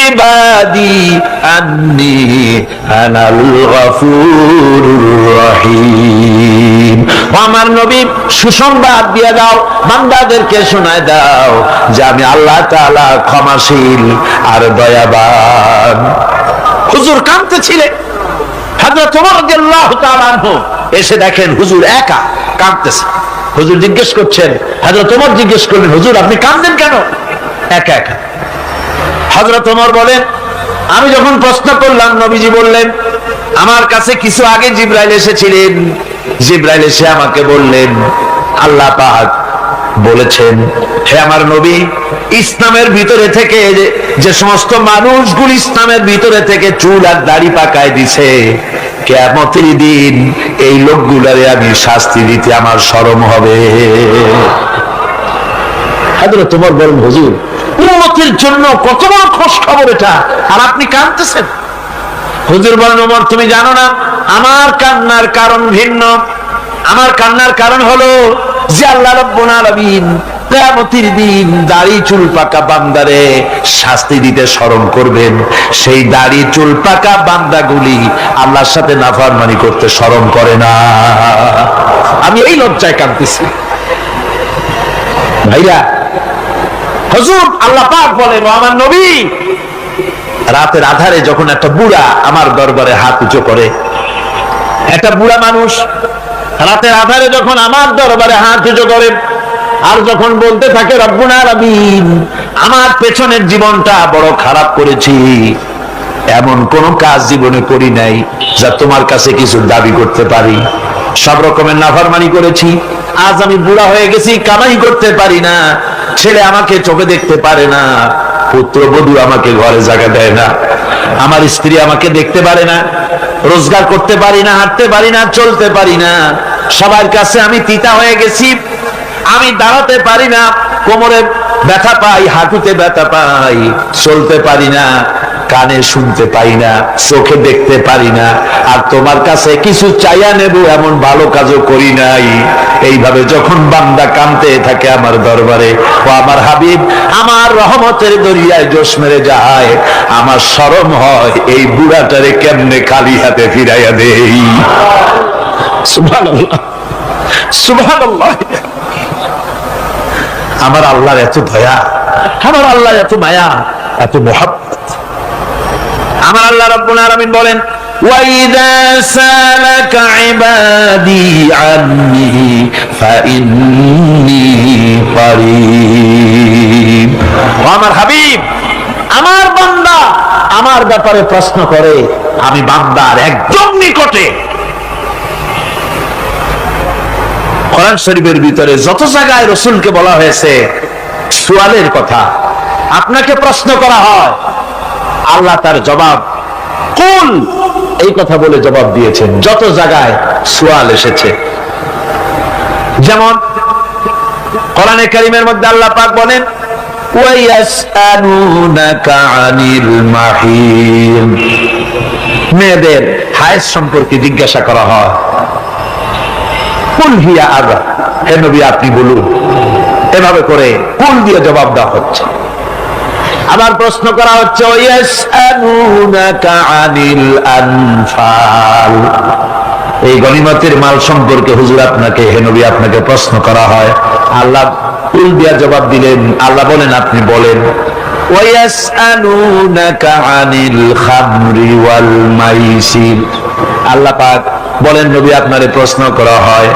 ইবাদি আন্নী আনাল গফুরুর রহিম। আমার নবী সুসংবাদ দিয়ে দাও, বান্দাদেরকে শোনায় দাও যে আমি আল্লাহ তাআলা ক্ষমাশীল আর দয়াবান। হুজুর কাঁদতেছিলেন, হযরত ওমর রাদিয়াল্লাহু তাআলা আনহু এসে দেখেন হুজুর একা কাঁদতেছে। হুজুর জিজ্ঞেস করছেন, হযরত ওমর জিজ্ঞেস করলেন, হুজুর আপনি কাঁদেন কেন একা একা? হযরত ওমর বলেন, আমি যখন প্রশ্ন করলাম নবীজি বললেন, আমার কাছে কিছু আগে জিবরাইল এসেছিলেন, জিবরাইল এসে আমাকে বললেন আল্লাহ পাক বলেছেন, হে আমার নবী, ইসলামের ভিতরে থেকে যে সমস্ত মানুষগুলো ইসলামের ভিতরে থেকে চুল আর দাড়ি পাকায় দিছে, কিয়ামতের দিন এই লোকগুলারে আমি শাস্তি দিতে আমার শরম হবে। হযরত ওমর বলেন, হুজুর উম্মতের জন্য কত বড় খুশ খবর এটা, আর আপনি কাঁদতেছেন। হুজুর বলেন, ওমর তুমি জানো না আমার কান্নার কারণ ভিন্ন। আমার কান্নার কারণ হলো যে আল্লাহ রাব্বুল আলামিন কিয়ামতের দিন দাড়ি চুল পাকা বান্দারে শাস্তি দিতে শরম করবেন, সেই দাড়ি চুল পাকা বান্দাগুলি আল্লাহর সাথে নাফরমানি করতে শরম করে না। আমি এই লজ্জায় কাঁদতেছি। ভাইরা, হুজুর আল্লাহ পাক বলেন, আমার নবী রাতের আধারে যখন একটা বুড়া আমার দরবারে হাত উঁচু করে, একটা বুড়া মানুষ রাতের আধারে যখন আমার দরবারে হাত উঁচু করে আর যখন বলতে থাকে, রব্বুল আলামিন আমার পেছনের জীবনটা বড় খারাপ করেছি, এমন কোন কাজ জীবনে করি নাই যা তোমার কাছে কিছু দাবি করতে পারি, সব রকমের নাফরমানি করেছি, আজ আমি বুড়া হয়ে গেছি, কামাই করতে পারি না, ছেলে আমাকে চোখে দেখতে পারে না, পুত্রবধূ আমাকে ঘরে জায়গা দেয় না, আমার স্ত্রী আমাকে দেখতে পারে না, রোজগার করতে পারি না, হাঁটতে পারি না, চলতে পারি না, সবার কাছে আমি তিতা হয়ে গেছি, আমি দাঁড়াতে পারি না, কোমরে ব্যথা পাই, হাঁটুতে ব্যথা পাই, চলতে পারি না, কানে শুনতে পাই না, চোখে দেখতে পারি না, আর তোমার কাছে কিছু চাইয়া নেব এমন ভালো কাজও করি নাই। এইভাবে যখন বান্দা কাঁদতে থাকে আমার দরবারে, ও আমার হাবিব আমার রহমতের দরিয়ায় জোশ মেরে যায়, আমার শরম হয় এই বুড়াটারে কেমনে খালি হাতে ফিরাইয়া দেই। সুবহানাল্লাহ, সুবহানাল্লাহ। আমার আল্লাহর এত দয়া, আমার আল্লাহর এত মায়া, এত মহব্বত। আমার আল্লাহ রাব্বুল আলামিন বলেন, وَإِذَا سَأَلَكَ عِبَادِي عَنِّي فَإِنِّي قَرِيبٌ। আমার হাবিব, আমার বান্দা আমার ব্যাপারে প্রশ্ন করে, আমি বান্দার একদম নিকটে। কোরআন শরীফের ভিতরে যত জায়গায় রাসূলকে বলা হয়েছে সুয়ালের কথা, আপনাকে প্রশ্ন করা হয়, আল্লাহ তার জবাব কুল এই কথা বলে জবাব দিয়েছেন। যত জায়গায় সুয়াল এসেছে, যেমন কোরআনে কারীমের মধ্যে আল্লাহ পাক বলেন, ওয়ায়াসআলুনাকা আনিল মাহিদ, মেয়েদের হায়েজ সম্পর্কে জিজ্ঞাসা করা হয়, কুল হিয়া আযা, হে নবী আপনি বলুন। এভাবে করে কুল দিয়ে জবাব দেওয়া হচ্ছে। আবার প্রশ্ন করা হচ্ছে, ওয়ায়াসআলুনাকা আনিল আনফাল, এই গনিমতের মাল সম্পর্কে হুজুর আপনাকে, হে নবী আপনাকে প্রশ্ন করা হয়। আল্লাহ কুল দিয়ে জবাব দিলেন, আল্লাহ বলেন আপনি বলেন। ওয়ায়াসআলুনাকা আনিল খামরি ওয়াল মাইসির, আল্লাহ পাক বলেন নবী আপনারে প্রশ্ন করা হয়,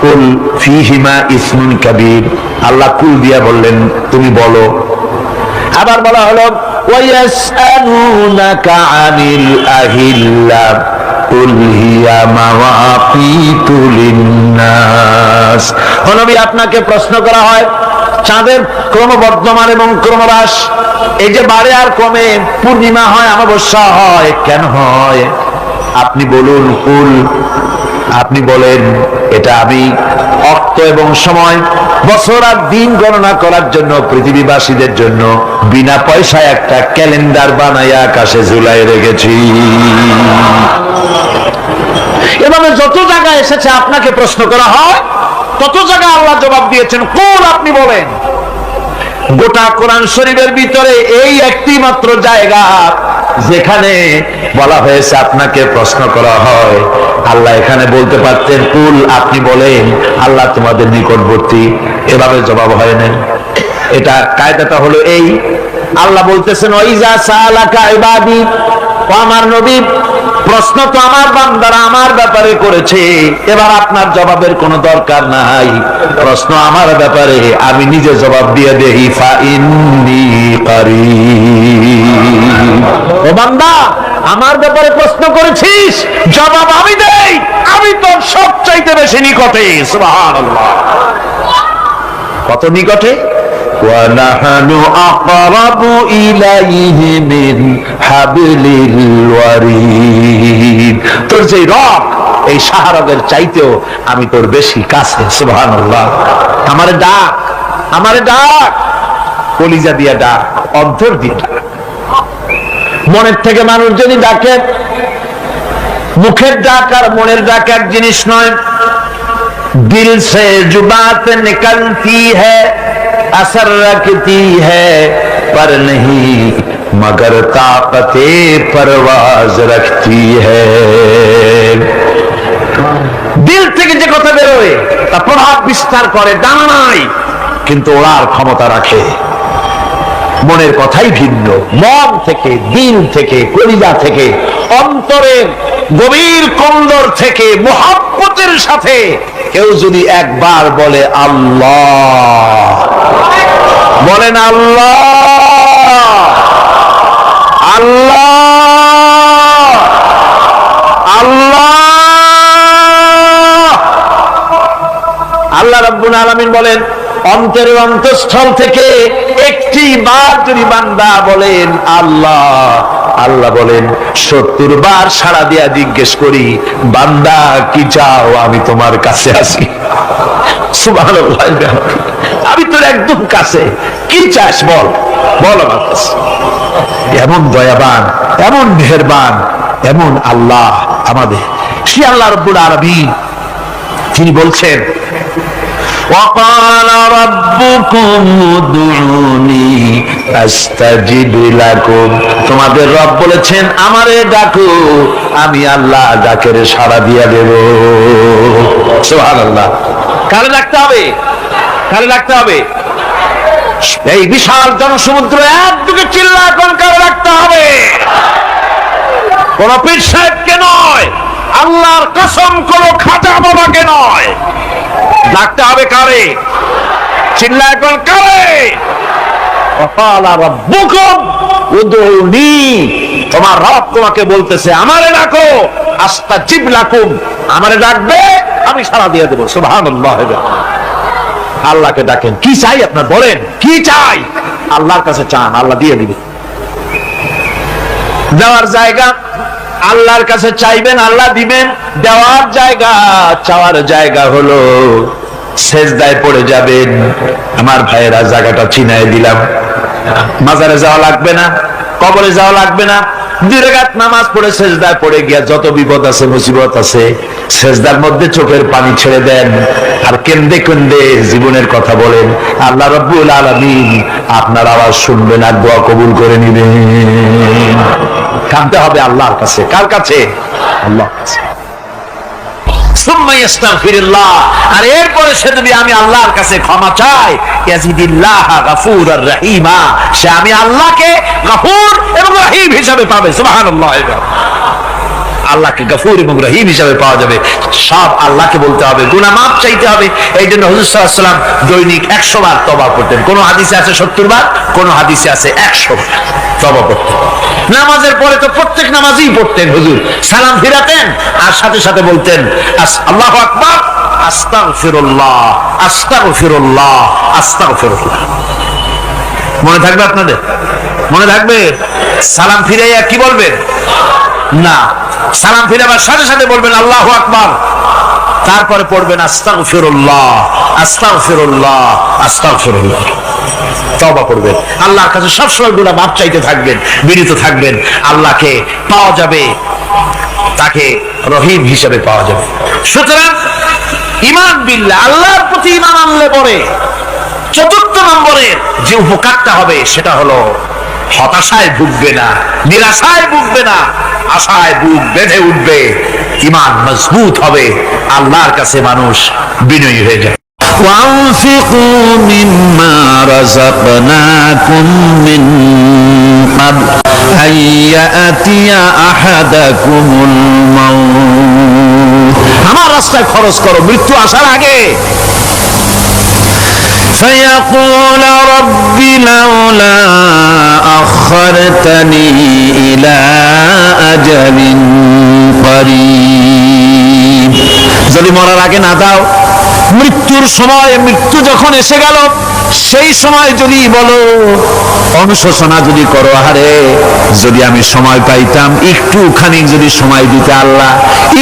কুল ফীহিমা ইসমুন কাবীর, আল্লাহ কুল দিয়া বললেন তুমি বলো। আবার বলা হলো ওয়ায়াসআলুনাকা আনিল আহিল্লা কুল হিয়া মাওয়াকিতু লিন্নাস। ও নবী, আপনাকে প্রশ্ন করা হয় চাঁদের ক্রমবর্ধমান এবং ক্রমহ্রাস, এই যে বাড়ে আর কমে, পূর্ণিমা হয় অমাবস্যা হয়, কেন হয়? আপনি বলুন কুল, আপনি বলেন এটা আমি অক্ত এবং সময়, বছর আর দিন গণনা করার জন্য পৃথিবীবাসীদের জন্য বিনা পয়সায় একটা ক্যালেন্ডার বানাইয়া আকাশে ঝুলাই রেখেছি। এভাবে যত জায়গায় এসেছে আপনাকে প্রশ্ন করা হয়, তত জায়গায় আল্লাহ জবাব দিয়েছেন কুল, আপনি বলেন। গোটা কোরআন শরীফের ভিতরে এই একটি মাত্র জায়গা যেখানে বলা হয়েছে আপনাকে প্রশ্ন করা হয়, আল্লাহ এখানে বলতে পারতেন কুল, আপনি বলেন, আল্লাহ তোমাদের নিকটবর্তী, এভাবে জবাব হয় না। এটা কায়দাটা হলো এই, আল্লাহ বলতেছেন ওয়াইজা সালাকা ইবাদি, ও আমার নবী, প্রশ্ন তো আমার বান্দারা আমার ব্যাপারে করেছে, এবার আপনার জবাবের কোনো দরকার নাই, প্রশ্ন আমার ব্যাপারে, আমি নিজে জবাব দিয়ে দেই। ফা ইন্নী কারীব। ও বান্দা, আমার ব্যাপারে প্রশ্ন করেছিস, জবাব আমি দেই, আমি তোর সবচাইতে বেশি নিকটে। সুবহানাল্লাহ, কত নিকটে? وَنَحْنُ أَقْرَبُ إِلَيْهِ مِنْ حَبْلِ الْوَرِيدِ। তোর যে রগ, এই শাহরগের চাইতেও আমি তোর বেশি কাছে। সুবহানাল্লাহ। আমারে ডাক, আমারে ডাক, কলিজা দিয়া ডাক, অন্তর দিয়া ডাক। মনের থেকে মানুষ যদি ডাকে, মুখের ডাক আর মনের ডাক এক জিনিস নয়। দিল সে जो बात निकलती है असर रखती है पर नहीं मगर ताकते परवाज रखती है। দিল থেকে যে কথা বেরোয় তা প্রভাব বিস্তার করে, ডানা নাই কিন্তু ওড়ার ক্ষমতা রাখে। মনের কথাই ভিন্ন। মন থেকে, দিল থেকে, কলিজা থেকে, অন্তরের গভীর কন্দর থেকে মুহাব্বতের সাথে কেউ যদি একবার বলে আল্লাহ, বলেন আল্লাহ, আল্লাহ, আল্লাহ, আল্লাহ রাব্বুল আলামিন বলেন, অন্তরের অন্তঃস্থল থেকে একটি বার যদি বান্দা বলেন আল্লাহ, আল্লাহ বলেন 70 বার সাড়া দিয়া জিজ্ঞেস করি, বান্দা কি চাও, আমি তোমার কাছে আছি। সুবহানাল্লাহ, আমি তোর একদম কাছে, কি চাস বল, বল আমার কাছে। এমন দয়াবান, এমন মেহেরবান, এমন আল্লাহ আমাদের। সে আল্লাহ রাব্বুল আলামিন তিনি বলছেন وقال ربكم ادعوني استجب لكم। তোমাদের রব বলেছেন আমারে ডাকো, আমি আল্লাহ ডাকের সাড়া দিয়া দেব। সুবহানাল্লাহ। কারে ডাকতে হবে? কারে ডাকতে হবে? এই বিশাল জনসমুদ্র একদিকে চিল্লা এখন কারে ডাকতে হবে? কোন পীর সাহেবকে নয়, আল্লাহর কসম কোন খাজা বাবাকে নয়, ডাকতে হবে কারে? চিল্লা এখন কারে? ওয়াকালা রাব্বুকুম উদউনি, তোমার রব তোমাকে বলতেছে আমারে ডাকো, আস্তাজিব লাকুম, আমারে ডাকবে আমি সাড়া দিয়ে দেব। সুবহানাল্লাহ। আল্লাহকে ডাকেন, কি চাই আপনার বলেন, কি চাই? আল্লাহর কাছে চান, আল্লাহ দিয়ে দিবে। দেওয়ার জায়গা আল্লাহর কাছে চাইবেন, আল্লাহ দিবেন। দেওয়ার জায়গা, চাওয়ার জায়গা হলো সেজদায় পড়ে যাবেন। আমার ভাইয়েরা, জায়গাটা চিনাই দিলাম। মাজারে যাওয়া লাগবে না, কবরে যাওয়া লাগবে না, 2 রাকাত নামাজ পড়ে সেজদায় পড়ে গিয়া যত বিপদ আছে, মুসিবত আছে, সেজদার মধ্যে চোখের পানি ছেড়ে দেন আর কেন্দে কেন্দে জীবনের কথা বলেন। আল্লাহ রাব্বুল আলামিন আপনার আওয়াজ শুনবেন আর দোয়া কবুল করে নিবেন। কাঁদতে হবে আল্লাহর কাছে। কার কাছে? আল্লাহর কাছে। আর এরপরে সে যদি আমি আল্লাহর কাছে ক্ষমা চাই, সে আমি আল্লাহকে গফুর এবং রহিম হিসাবে পাবে। সুবহানাল্লাহ। আল্লাহকে গফুর এবং রহিম হিসাবে পাওয়া যাবে। সব আল্লাহকে বলতে হবে, গুনাহ মাফ চাইতে হবে। এই জন্য হুজুর সাল্লাল্লাহু আলাইহি ওয়াসাল্লাম দৈনিক 100 বার তওবা করতেন। কোন হাদিসে আছে 70 বার, কোন হাদিসে আছে 100 বার তওবা করতেন। নামাজের পরে তো প্রত্যেক নামাজই পড়তেন হুজুর, সালাম ফিরাতেন আর সাথে সাথে বলতেন আল্লাহু আকবার, আস্তাগফিরুল্লাহ, আস্তাগফিরুল্লাহ, আস্তাগফিরুল্লাহ। মনে থাকবে আপনাদের? মনে থাকবে? সালাম ফিরাইয়া কি বলবেন? না, সালাম ফিরাবার সাথে সাথে বলবেন আল্লাহু আকবার, তারপরে পড়বেন আস্তাগফিরুল্লাহ, আস্তাগফিরুল্লাহ, আস্তাগফিরুল্লাহ। তওবা করবেন, আল্লাহর কাছে সবসময় গুনাহ মাফ চাইতে থাকবেন, বিনীত থাকবেন। আল্লাহকে পাওয়া যাবে, তাকে রহিম হিসেবে পাওয়া যাবে। সুতরাং ঈমান বিল্লাহ, আল্লাহর প্রতি ঈমান আনলে পরে চতুর্থ নম্বরের যে উপকারটা হবে সেটা হলো হতাশায় ভুগবে না, নিরাশায় ভুগবে না, আশায় বুক বেঁধে উঠবে, ঈমান মজবুত হবে, আল্লাহর কাছে মানুষ বিনয়ী হয়ে যায়। وأنفقوا مما رزقناكم من قبل أن يأتي أحدكم الموت আমার রাস্তায় খরচ করো মৃত্যু আসার আগে। فيقول رب لولا أخرتني إلى أجل قريب যদি মরার আগে না দাও, মৃত্যুর সময়, মৃত্যু যখন এসে গেল সেই সময় যদি বলো, অনুশোচনা যদি করো, আরে যদি আমি সময় পাইতাম, একটু খানিক যদি সময় দিতে আল্লাহ,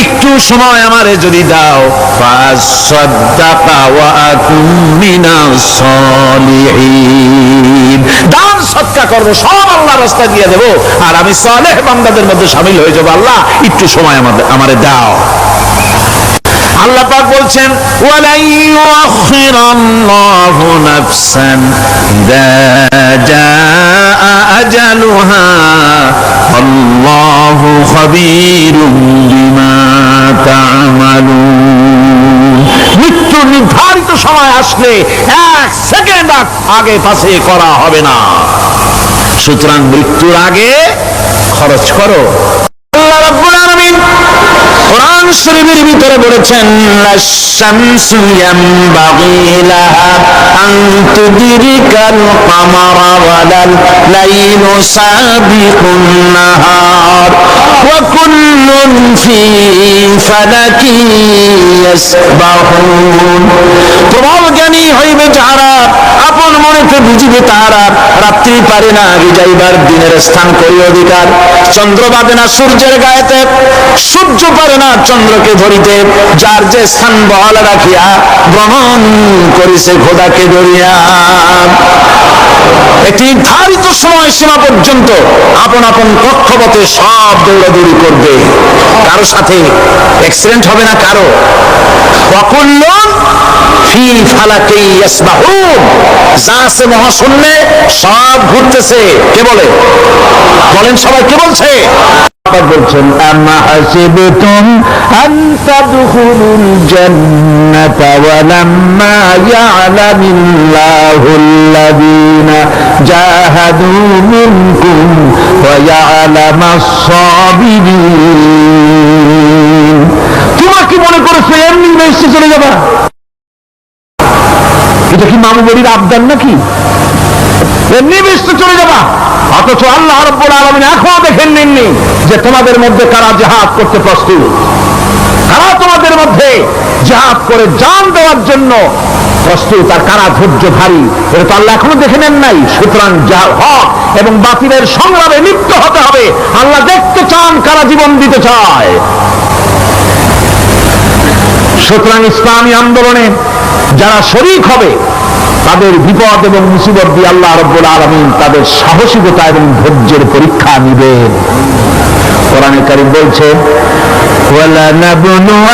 একটু সময় আমারে যদি দাও, ফাসাদ্দাকা ওয়া আকুম মিনাস সালিহিন, দান সদকা করবো, সব আল্লাহর রাস্তায় দিয়ে দেবো আর আমি সালেহ বান্দাদের মধ্যে শামিল হয়ে যাবো। আল্লাহ একটু সময় আমারে দাও। আল্লাহ পাক বলছেন ওয়ালাই ইউআখিরাল্লাহু নাফসান ইযা জাআ আজালুহা আল্লাহু খাবীরুম বিমা তা'মালুন। মৃত্যু নির্ধারিত সময় আসলে 1 সেকেন্ড আগে পাশে করা হবে না। সুতরাং মৃত্যুর আগে খরচ করো। আল্লাহ রাব্বুল আলামিন কোরআন শরীফের ভিতরে বলেছেন লাশ-শামসু ইয়ামবাগি লাহা আন তুদরিকাল কামারা ওয়ালাল লাইলু সাবিকুন নাহার ওয়া কুল্লুন ফি ফালাকি ইয়াসবাহুন। প্রভাবজ্ঞানী হইবে যাহারা, আপন মনেতে বুঝিবে তাহারা, রাত্রি পারে না যাইবার দিনের স্থান করি অধিকার, চন্দ্র বাঁধে না সূর্যের গায়েতে, সূর্য পারে না চন্দ্রকে ধরিতে, যার যে স্থান বহাল রাখিয়া ভ্রমণ করিছে খোদাকে ধরিয়া। একটি নির্ধারিত সময় সীমা পর্যন্ত আপন আপন কক্ষপথে সব দৌড়াদৌড়ি করবে, কারো সাথে অ্যাক্সিডেন্ট হবে না কারো। ওয়াকুল্লুন ফি ফালাকি ইয়াসবাহুন, যা আছে মহাশূন্যে সব ঘুরতেছে। কে বলে? বলেন সবাই, কে বলছে? বলছেন আম্মা হাসিবতুম আন তাদখুলুল জান্নাতা ওয়া লাম্মা ইয়া'লামিল্লাহুল্লাযীনা জাহাদু মিনকুম ওয়া ইয়া'লামাস সাবিরিন। তোমরা কি মনে করছো এমনি বেহেশতে চলে যাবা? এটা কি মামু বাড়ির আবদার নাকি? এমনি বেহেশতে চলে যাবা? অথচ আল্লাহ রাব্বুল আলামিন এখনো দেখেন নেননি যে তোমাদের মধ্যে কারা জিহাদ করতে প্রস্তুত, কারা তোমাদের মধ্যে জিহাদ করে জান দেওয়ার জন্য প্রস্তুত, আর কারা ধৈর্যধারী, এটা তো আল্লাহ এখনো দেখে নেন নাই। সুতরাং হক এবং বাতিলের সংগ্রামে লিপ্ত হতে হবে। আল্লাহ দেখতে চান কারা জীবন দিতে চায়। সুতরাং ইসলামী আন্দোলনে যারা শরীক হবে তাদের বিপদ এবং মুসিবত দিয়ে আল্লাহ রাব্বুল আলামিন তাদের সাহসিকতা এবং ধৈর্যের পরীক্ষা নিবেন। কোরআনে কারীম বলছে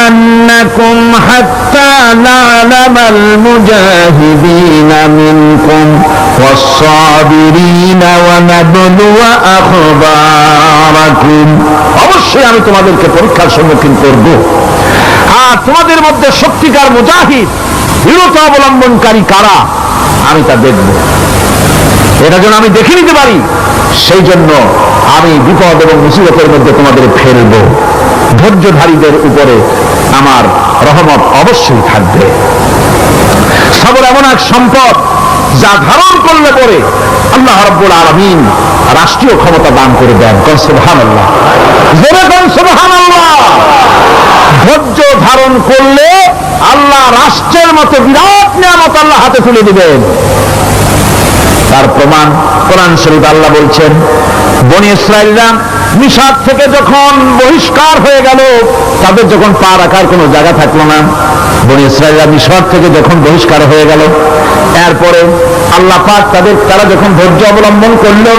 وَلَنَبْلُوَنَّكُمْ حَتَّى نَعْلَمَ الْمُجَاهِدِينَ مِنكُمْ وَالصَّابِرِينَ وَنَبْلُوَ أَخْبَارَكُمْ। অবশ্যই আমি তোমাদেরকে পরীক্ষার সম্মুখীন করব, আর তোমাদের মধ্যে সত্যিকার মুজাহিদ, দৃঢ়তা অবলম্বনকারী কারা আমি তা দেখব। এটা যেন আমি দেখে নিতে পারি, সেই জন্য আমি বিপদ এবং মুসিবতের মধ্যে তোমাদের ফেলবো। ধৈর্যধারীদের উপরে আমার রহমত অবশ্যই থাকবে। সবর এমন এক সম্পদ যা ধারণ করলে পরে আল্লাহ রাব্বুল আলামিন রাষ্ট্রীয় ক্ষমতা দান করে দেন। কোন সুবহানাল্লাহ, জোরে কোন সুবহানাল্লাহ। ধৈর্য ধারণ করলে আল্লাহ রাষ্ট্রের মতো বিরাট নিয়ামত আল্লাহ হাতে তুলে দিবেন। তার প্রমাণ কোরআন শরীফ আল্লাহ বলছেন, বনী ইসরাঈলরা মিশর থেকে যখন বহিষ্কার হয়ে গেল, তাদের যখন পা রাখার কোনো জায়গা থাকলো না, বনী ইসরাঈলরা মিশর থেকে যখন বহিষ্কার হয়ে গেল, এরপরে আল্লাহ পাক তারা যখন ধৈর্য অবলম্বন করলো,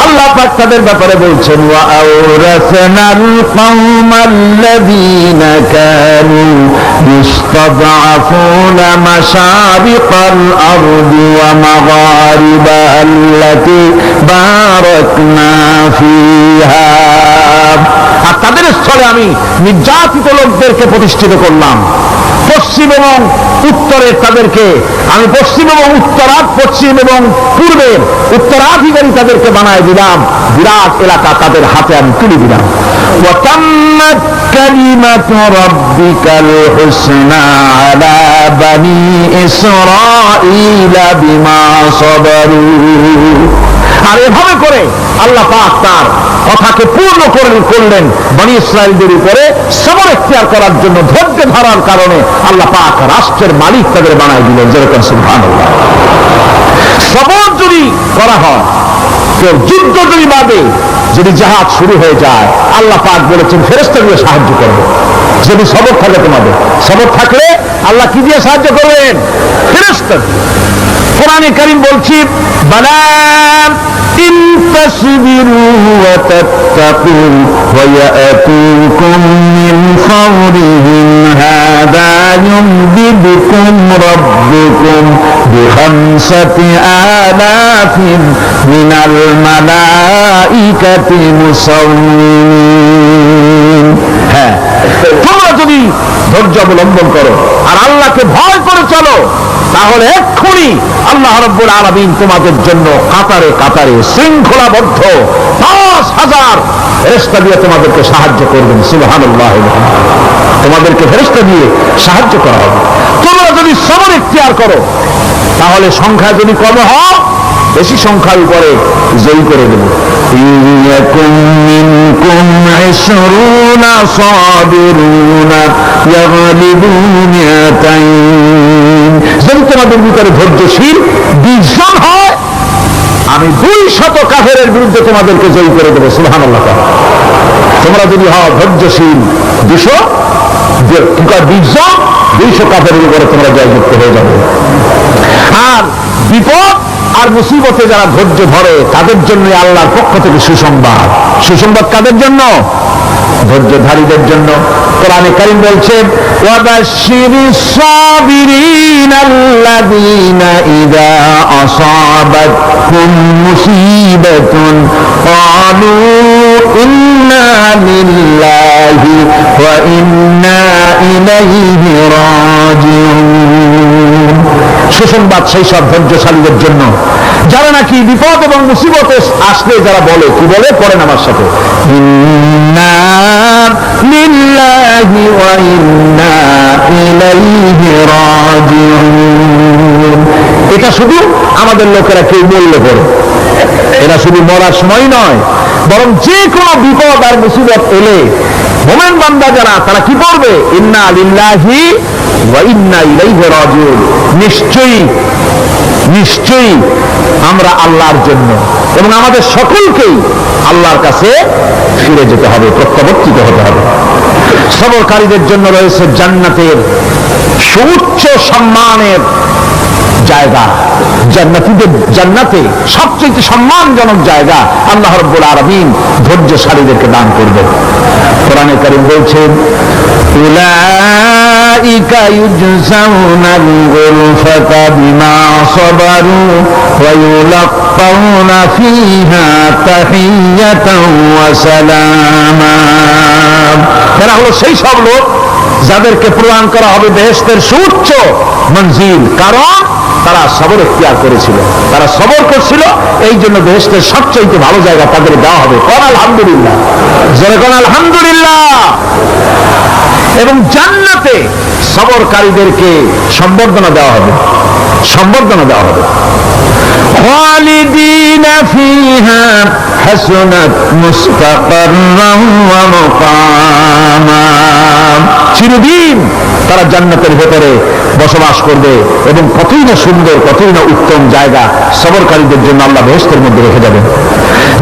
আল্লাহ পাক তাদের ব্যাপারে বলছেন, ওয়া আওরাসনাল কওমাল্লাযীনা কানু ইস্তাদআফুনা মাশারিকাল আরদি ওয়া মাগারিবাহা আল্লাতী বারাকনা ফিহা। আর তাদের স্থলে আমি নির্যাতিত লোকদেরকে প্রতিষ্ঠিত করলাম। পশ্চিম এবং উত্তরের তাদেরকে আমি পশ্চিম এবং পশ্চিম এবং পূর্বের উত্তরাধিকারী তাদেরকে বানায় দিলাম। বিরাট এলাকা তাদের হাতে আমি তুলে দিলাম। ওয়াতাম্মাত কালিমাতু রাব্বিকাল হুসনা আলা বানি ইসরাঈলা বিমা সাবারু। আর এভাবে করে আল্লাহ পাক তার কথাকে পূর্ণ করলেন বনী ইসরাঈলদের উপরে সবর ইখতিয়ার করার জন্য। ধৈর্য ধরার কারণে আল্লাহ পাক রাষ্ট্রের মালিক তাদের বানায় দিলেন। যেরকম সুবহানাল্লাহ। সবর যদি করা হয়, কেউ যুদ্ধ যদি বাদে, যদি জাহাজ শুরু হয়ে যায়, আল্লাহ পাক বলেছেন ফেরেশতাগুলো সাহায্য করবে। যদি সবর থাকে, তোমাদের সবর থাকলে আল্লাহ কি দিয়ে সাহায্য করবেন? ফেরেশতা। কোরআনে কারীম বলছি, বালা ইন তাসবিরু ওয়া তাত্তাকু ওয়া ইয়াতুকুম মিন ফাওরিহিম হাদা ইউমদিদকুম রাব্বুকুম বিখামসাতি আলাফিন মিনাল মালাইকাতি মুসাউমিন। হ্যাঁ, তোমরা যদি ধৈর্য অবলম্বন করো আর আল্লাহকে ভয় করে চলো, তাহলে এক্ষুনি আল্লাহ রাব্বুল আলামিন তোমাদের জন্য কাতারে কাতারে শৃঙ্খলাবদ্ধ ৫,০০০ ফেরেশতা দিয়ে তোমাদেরকে সাহায্য করবেন। সুবহানাল্লাহ। তোমাদেরকে ফেরেশতা দিয়ে সাহায্য করা হবে। তোমরা যদি সবর ইখতিয়ার করো, তাহলে সংখ্যা যদি কম হয়, বেশি সংখ্যার উপরে জয়ী করে দেব। ইয়াকুম মিনকুম ২০ সাবিরুনা ইয়াগলিবু মিআতাইন। যদি তোমাদের ভিতরে ধৈর্যশীল ২০ জন হয়, আমি ২০০ কাফেরের বিরুদ্ধে তোমাদেরকে জয়ী করে দেবো। সুবহানাল্লাহ। তোমরা যদি হও ধৈর্যশীল ২০০ জন, ২০০ কাফেরের উপরে তোমরা জয়যুক্ত হয়ে যাবে। আর বিপদ আর মুসিবতে যারা ধৈর্য ধরে, তাদের জন্য আল্লাহর পক্ষ থেকে সুসংবাদ। সুসংবাদ কাদের জন্য? ধৈর্যধারীদের জন্য। কোরআনে কারীম বলছে, ওয়াবাশশিরিস সাবিরিনাল্লাযীনা ইযা আসাবাতহুম মুসিবাতুন ক্বালু ইন্না লিল্লাহি ওয়া ইন্না ইলাইহি রাজিউন। সুসংবাদ সেই সব ধৈর্যশালীদের জন্য যারা নাকি বিপদ এবং মুসিবতে আসলে যারা বলে, কি বলে? পড়েন আমার সাথে, ইন্না লিল্লাহি ওয়া ইন্না ইলাইহি রাজিউন। এটা শুধু আমাদের লোকেরা কেউ বললে পড়ে, এরা শুধু মরার সময় নয়, বরং যে কোনো বিপদ আর মুসিবত এলে মুমিন বান্দা যারা, তারা কি করবে? ইন্না লিল্লাহি ওয়া ইন্না ইলাইহি রাজিউন। নিশ্চয়ই আমরা আল্লাহর জন্য এবং আমাদের সকলকেই আল্লাহর কাছে ফিরে যেতে হবে, প্রত্যাবর্তিত হতে হবে। সবরকারীদের জন্য রয়েছে জান্নাতের সুউচ্চ সম্মানের জায়গা। জান্নাতে সবচেয়ে সম্মানজনক জায়গা আল্লাহ রাব্বুল আলামিন ধৈর্যশালীদেরকে দান করবেন। কোরআনে কারীম বলছেন, উলাইকা ইউজজাউনাল গুরফাতা বিমা সাবারু ওয়া ইউলাক্কাউনা ফিহা তাহিয়াতাও ওয়া সালামা। এরা হলো সেই সব লোক যাদেরকে প্রদান করা হবে বেহেশতের সুউচ্চ মঞ্জিল, কারণ তারা সবর ইখতিয়ার করেছিল, তারা সবর করছিল। এই জন্য বেহেশতের সবচেয়ে ভালো জায়গা তাদের দেওয়া হবে। আলহামদুলিল্লাহ। জোরে কোন আলহামদুলিল্লাহ। এবং জান্নাতে সবরকারীদেরকে সম্বর্ধনা দেওয়া হবে, সম্বর্ধনা দেওয়া হবে। খালিদিনা ফিহা হাসুনাত মুস্তাকাররাম ওয়া মুকামা, চিরদিন তারা জান্নাতের ভেতরে বসবাস করবে এবং কতই না সুন্দর, কতই না উত্তম জায়গা সবরকারীদের জন্য আল্লাহ বেহেশতের মধ্যে রেখে যাবেন।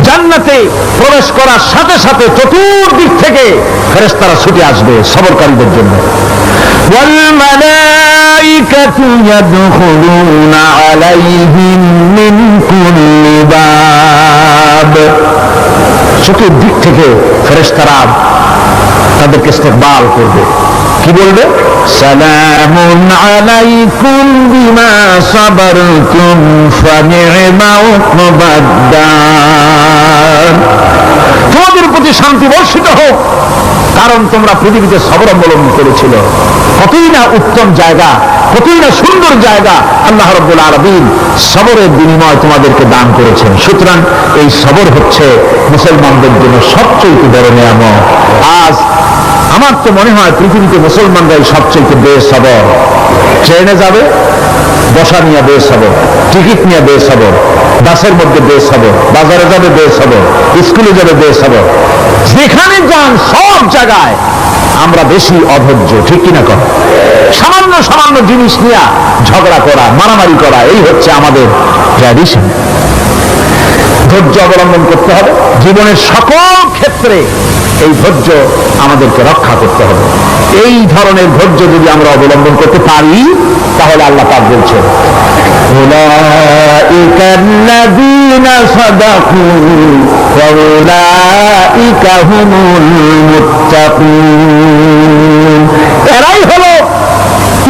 জান্নাতে প্রবেশ করার সাথে সাথে চতুর্দিক থেকে ফেরেশতারা ছুটে আসবে সবরকারীদের জন্য। ওয়াল মালাইকাতু ইয়াদখুলুনা আলাইহিম মিন কুল্লি বাব, চতুর্দিক থেকে ফেরেশতারা তাদেরকে ইস্তেকবাল করবে। কি বলবে? সালামুন আলাইকুম বিমা সাবারতুম ফানি'মা উকবাদ, তোমাদের প্রতি শান্তি বর্ষিত হোক, কারণ তোমরা পৃথিবীতে সবর অবলম্বন করেছিল। কতই না উত্তম জায়গা, কতই না সুন্দর জায়গা আল্লাহ রাব্বুল আলামিন সবরের বিনিময় তোমাদেরকে দান করেছেন। সুতরাং এই সবর হচ্ছে মুসলমানদের জন্য সবচেয়ে বড় নিয়ামত। আজ আমার তো মনে হয় পৃথিবীতে মুসলমানরাই সবচেয়ে বেসবর। ট্রেনে যাবে বসা নিয়ে বেসবর, টিকিট নিয়ে বেসবর, বাসের মধ্যে বেসবর, বাজারে যাবে বেসবর, স্কুলে যাবে বেসবর, যেখানে যান সব জায়গায় আমরা বেশি অধৈর্য, ঠিক কিনা কর? সামান্য সামান্য জিনিস নিয়ে ঝগড়া করা, মারামারি করা, এই হচ্ছে আমাদের ট্র্যাডিশন। ধৈর্য অবলম্বন করতে হবে জীবনের সকল ক্ষেত্রে, এই ধৈর্য আমাদেরকে রক্ষা করতে হবে। এই ধরনের ধৈর্য যদি আমরা অবলম্বন করতে পারি তাহলে আল্লাহ পাক বলছেন উলাইকাল্লাযীনা সাদাকু ওয়া উলাইকা হুমুল মুত্তাকুন, এরাই হলো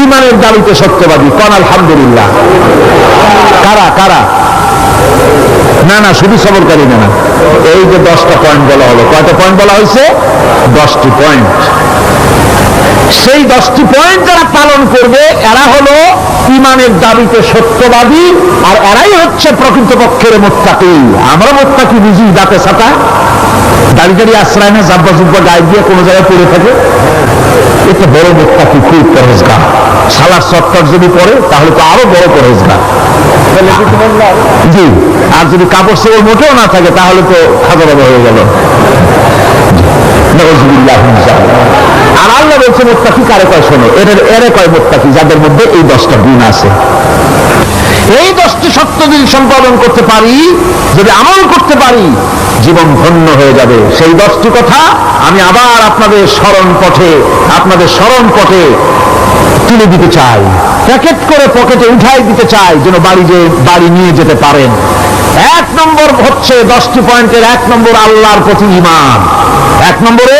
ঈমানের দাবিতে সত্যবাদী। কোন আলহামদুলিল্লাহ। কারা কারা? না না, শুধু সবরকারী না, এই যে 10টা পয়েন্ট বলা হলো, কয়টা পয়েন্ট বলা হয়েছে? 10টি পয়েন্ট। সেই 10টি পয়েন্ট যারা পালন করবে এরা হলো ঈমানের দাবিতে সত্যবাদী, আর এরাই হচ্ছে প্রকৃতপক্ষের মুত্তাকি। আমরা মুত্তাকি বুঝি দাঁতে ছাতা, দাড়ি দাড়ি আশ্রয় না, জাব্বা জুব্বা গায়ে দিয়ে কোনো জায়গায় পড়ে থাকে, এটা বড় মুত্তাকি, খুব পরহেজগার। সালাত সত্তর যদি পড়ে তাহলে তো আরো বড় পরহেজগার। জি, আর যদি কাপড় চোপড় মোটেও না থাকে তাহলে তো খাজাবাবা হয়ে গেল। আর আল্লাহ বলছে মুত্তাকি কারে কয়? শোনো, এরে কয় মুত্তাকি যাদের মধ্যে এই 10টা গুণ আছে। এই 10টি সত্য যদি সম্পাদন করতে পারি, যদি আমল করতে পারি, জীবন ধন্য হয়ে যাবে। সেই 10টি কথা আমি আবার আপনাদের স্মরণ পথে তুলে দিতে চাই, প্যাকেট করে পকেটে উঠাই দিতে চাই, যেন বাড়ি নিয়ে যেতে পারেন। 1 নম্বর হচ্ছে 10টি পয়েন্টের 1 নম্বর আল্লাহর প্রতি ঈমান। 1 নম্বরে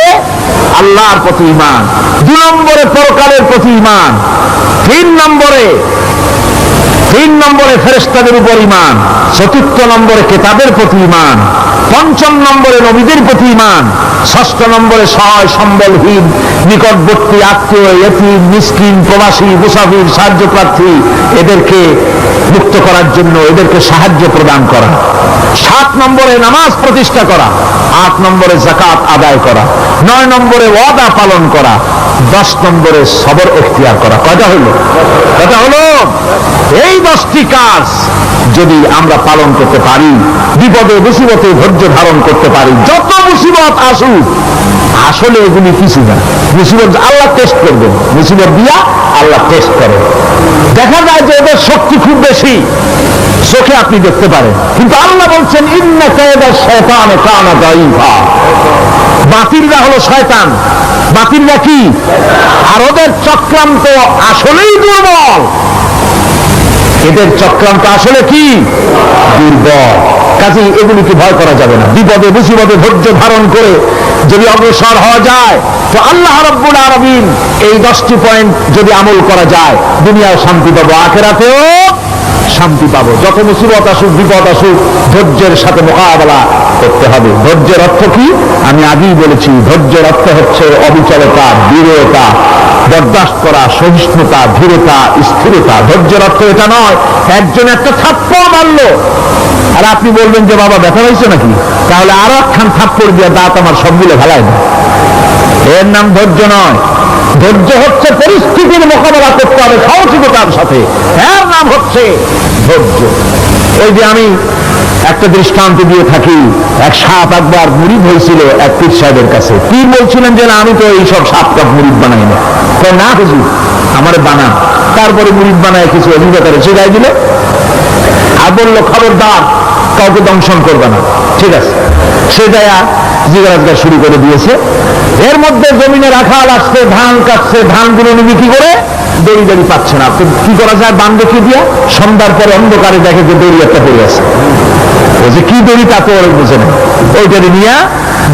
আল্লাহর প্রতি ঈমান, 2 নম্বরে পরকালের প্রতি ঈমান, 3 নম্বরে ফেরেশতাদের উপর ঈমান, 4র্থ নম্বরে কিতাবের প্রতি ঈমান, 5ম নম্বরে নবীদের প্রতি ঈমান, 6ষ্ঠ নম্বরে সহায় সম্বলহীন নিকটবর্তী আত্মীয়, ইতিম, মিসকিন, প্রবাসী, মুসাফির, সাহায্য প্রার্থী, এদেরকে মুক্ত করার জন্য এদেরকে সাহায্য প্রদান করা, 7 নম্বরে নামাজ প্রতিষ্ঠা করা, 8 নম্বরে যাকাত আদায় করা, 9 নম্বরে ওয়াদা পালন করা, 10 নম্বরে সবর এখতিয়ার করা। কয়টা হলো? এই 10টি কাজ যদি আমরা পালন করতে পারি, বিপদে মুসিবতে ধৈর্য ধারণ করতে পারি, যত মুসিবত আসুক, আসলে এগুলি কিছু না। মুসিবত আল্লাহ টেস্ট করবেন, মুসিবত দিয়া আল্লাহ টেস্ট করেন। দেখা যায় যে এদের শক্তি খুব বেশি, চোখে আপনি দেখতে পারেন, কিন্তু আল্লাহ বলছেন ইন্না কায়দা শায়তানে কানা দাঈফা। বাতিলরা হলো শয়তান, বাতিলরা কি? আর ওদের চক্রান্ত আসলেই দুর্বল। এদের চক্রান্ত আসলে কি? দুর্বল। কাজেই এগুলিকে ভয় করা যাবে না। বিপদে মুসিবতে ধৈর্য ধারণ করে যদি অগ্রসর হওয়া যায় তো আল্লাহ রাব্বুল আলামিন এই 10টি পয়েন্ট যদি আমল করা যায়, দুনিয়ায় শান্তি পাবো, আখিরাতেও শান্তি পাবো। যত মুসিবত আসুক, বিপদ আসুক, ধৈর্যের সাথে মোকাবেলা করতে হবে। ধৈর্যের অর্থ কি? আমি আগেই বলেছি, ধৈর্যের অর্থ হচ্ছে অবিচলতা, দৃঢ়তা, বরদাস্ত করা, সহিষ্ণুতা, ধীরতা, স্থিরতা। ধৈর্যের অর্থ এটা নয় একজন একটা থাপ্পড় মারলো আর আপনি বলবেন যে বাবা ব্যথা হয়েছে নাকি, তাহলে আরো একখান থাপ্পড় দিয়ে দাঁত আমার সবগুলো ফেলায় না। এর নাম ধৈর্য নয়। ধৈর্য হচ্ছে পরিস্থিতির মোকাবেলা করতে হবে সাহসিকতার সাথে, এর নাম হচ্ছে ধৈর্য। ওই যে আমি একটা দৃষ্টান্ত দিয়ে থাকি, এক সাপ একবার মুরিদ হয়েছিল এক পীর সাহেবের কাছে। পীর বলছিলেন যে না, আমি তো এইসব সাপ কাপ মুরিদ বানাই না। না হুজুর, আমারে বানান। তারপরে মুরিদ বানায় কিছু অভিজ্ঞতারে শিখাই দিল আর বললো খবরদার কাউকে দংশন করবে না। ঠিক আছে, সে দেয়া জিজ্ঞাসা শুরু করে দিয়েছে। এর মধ্যে জমিনে রাখাল আসছে, ধান কাটছে, ধানগুলো নিবি কি করে, দড়ি দড়ি পাচ্ছে না। তো কি করা যায়, বান রেখে দিয়া সন্ধ্যার পরে অন্ধকারে দেখে যে দড়ি একটা পড়ে আছে। ও যে কি দড়ি তা তো ওর বুঝে না, ওইটারে নিয়ে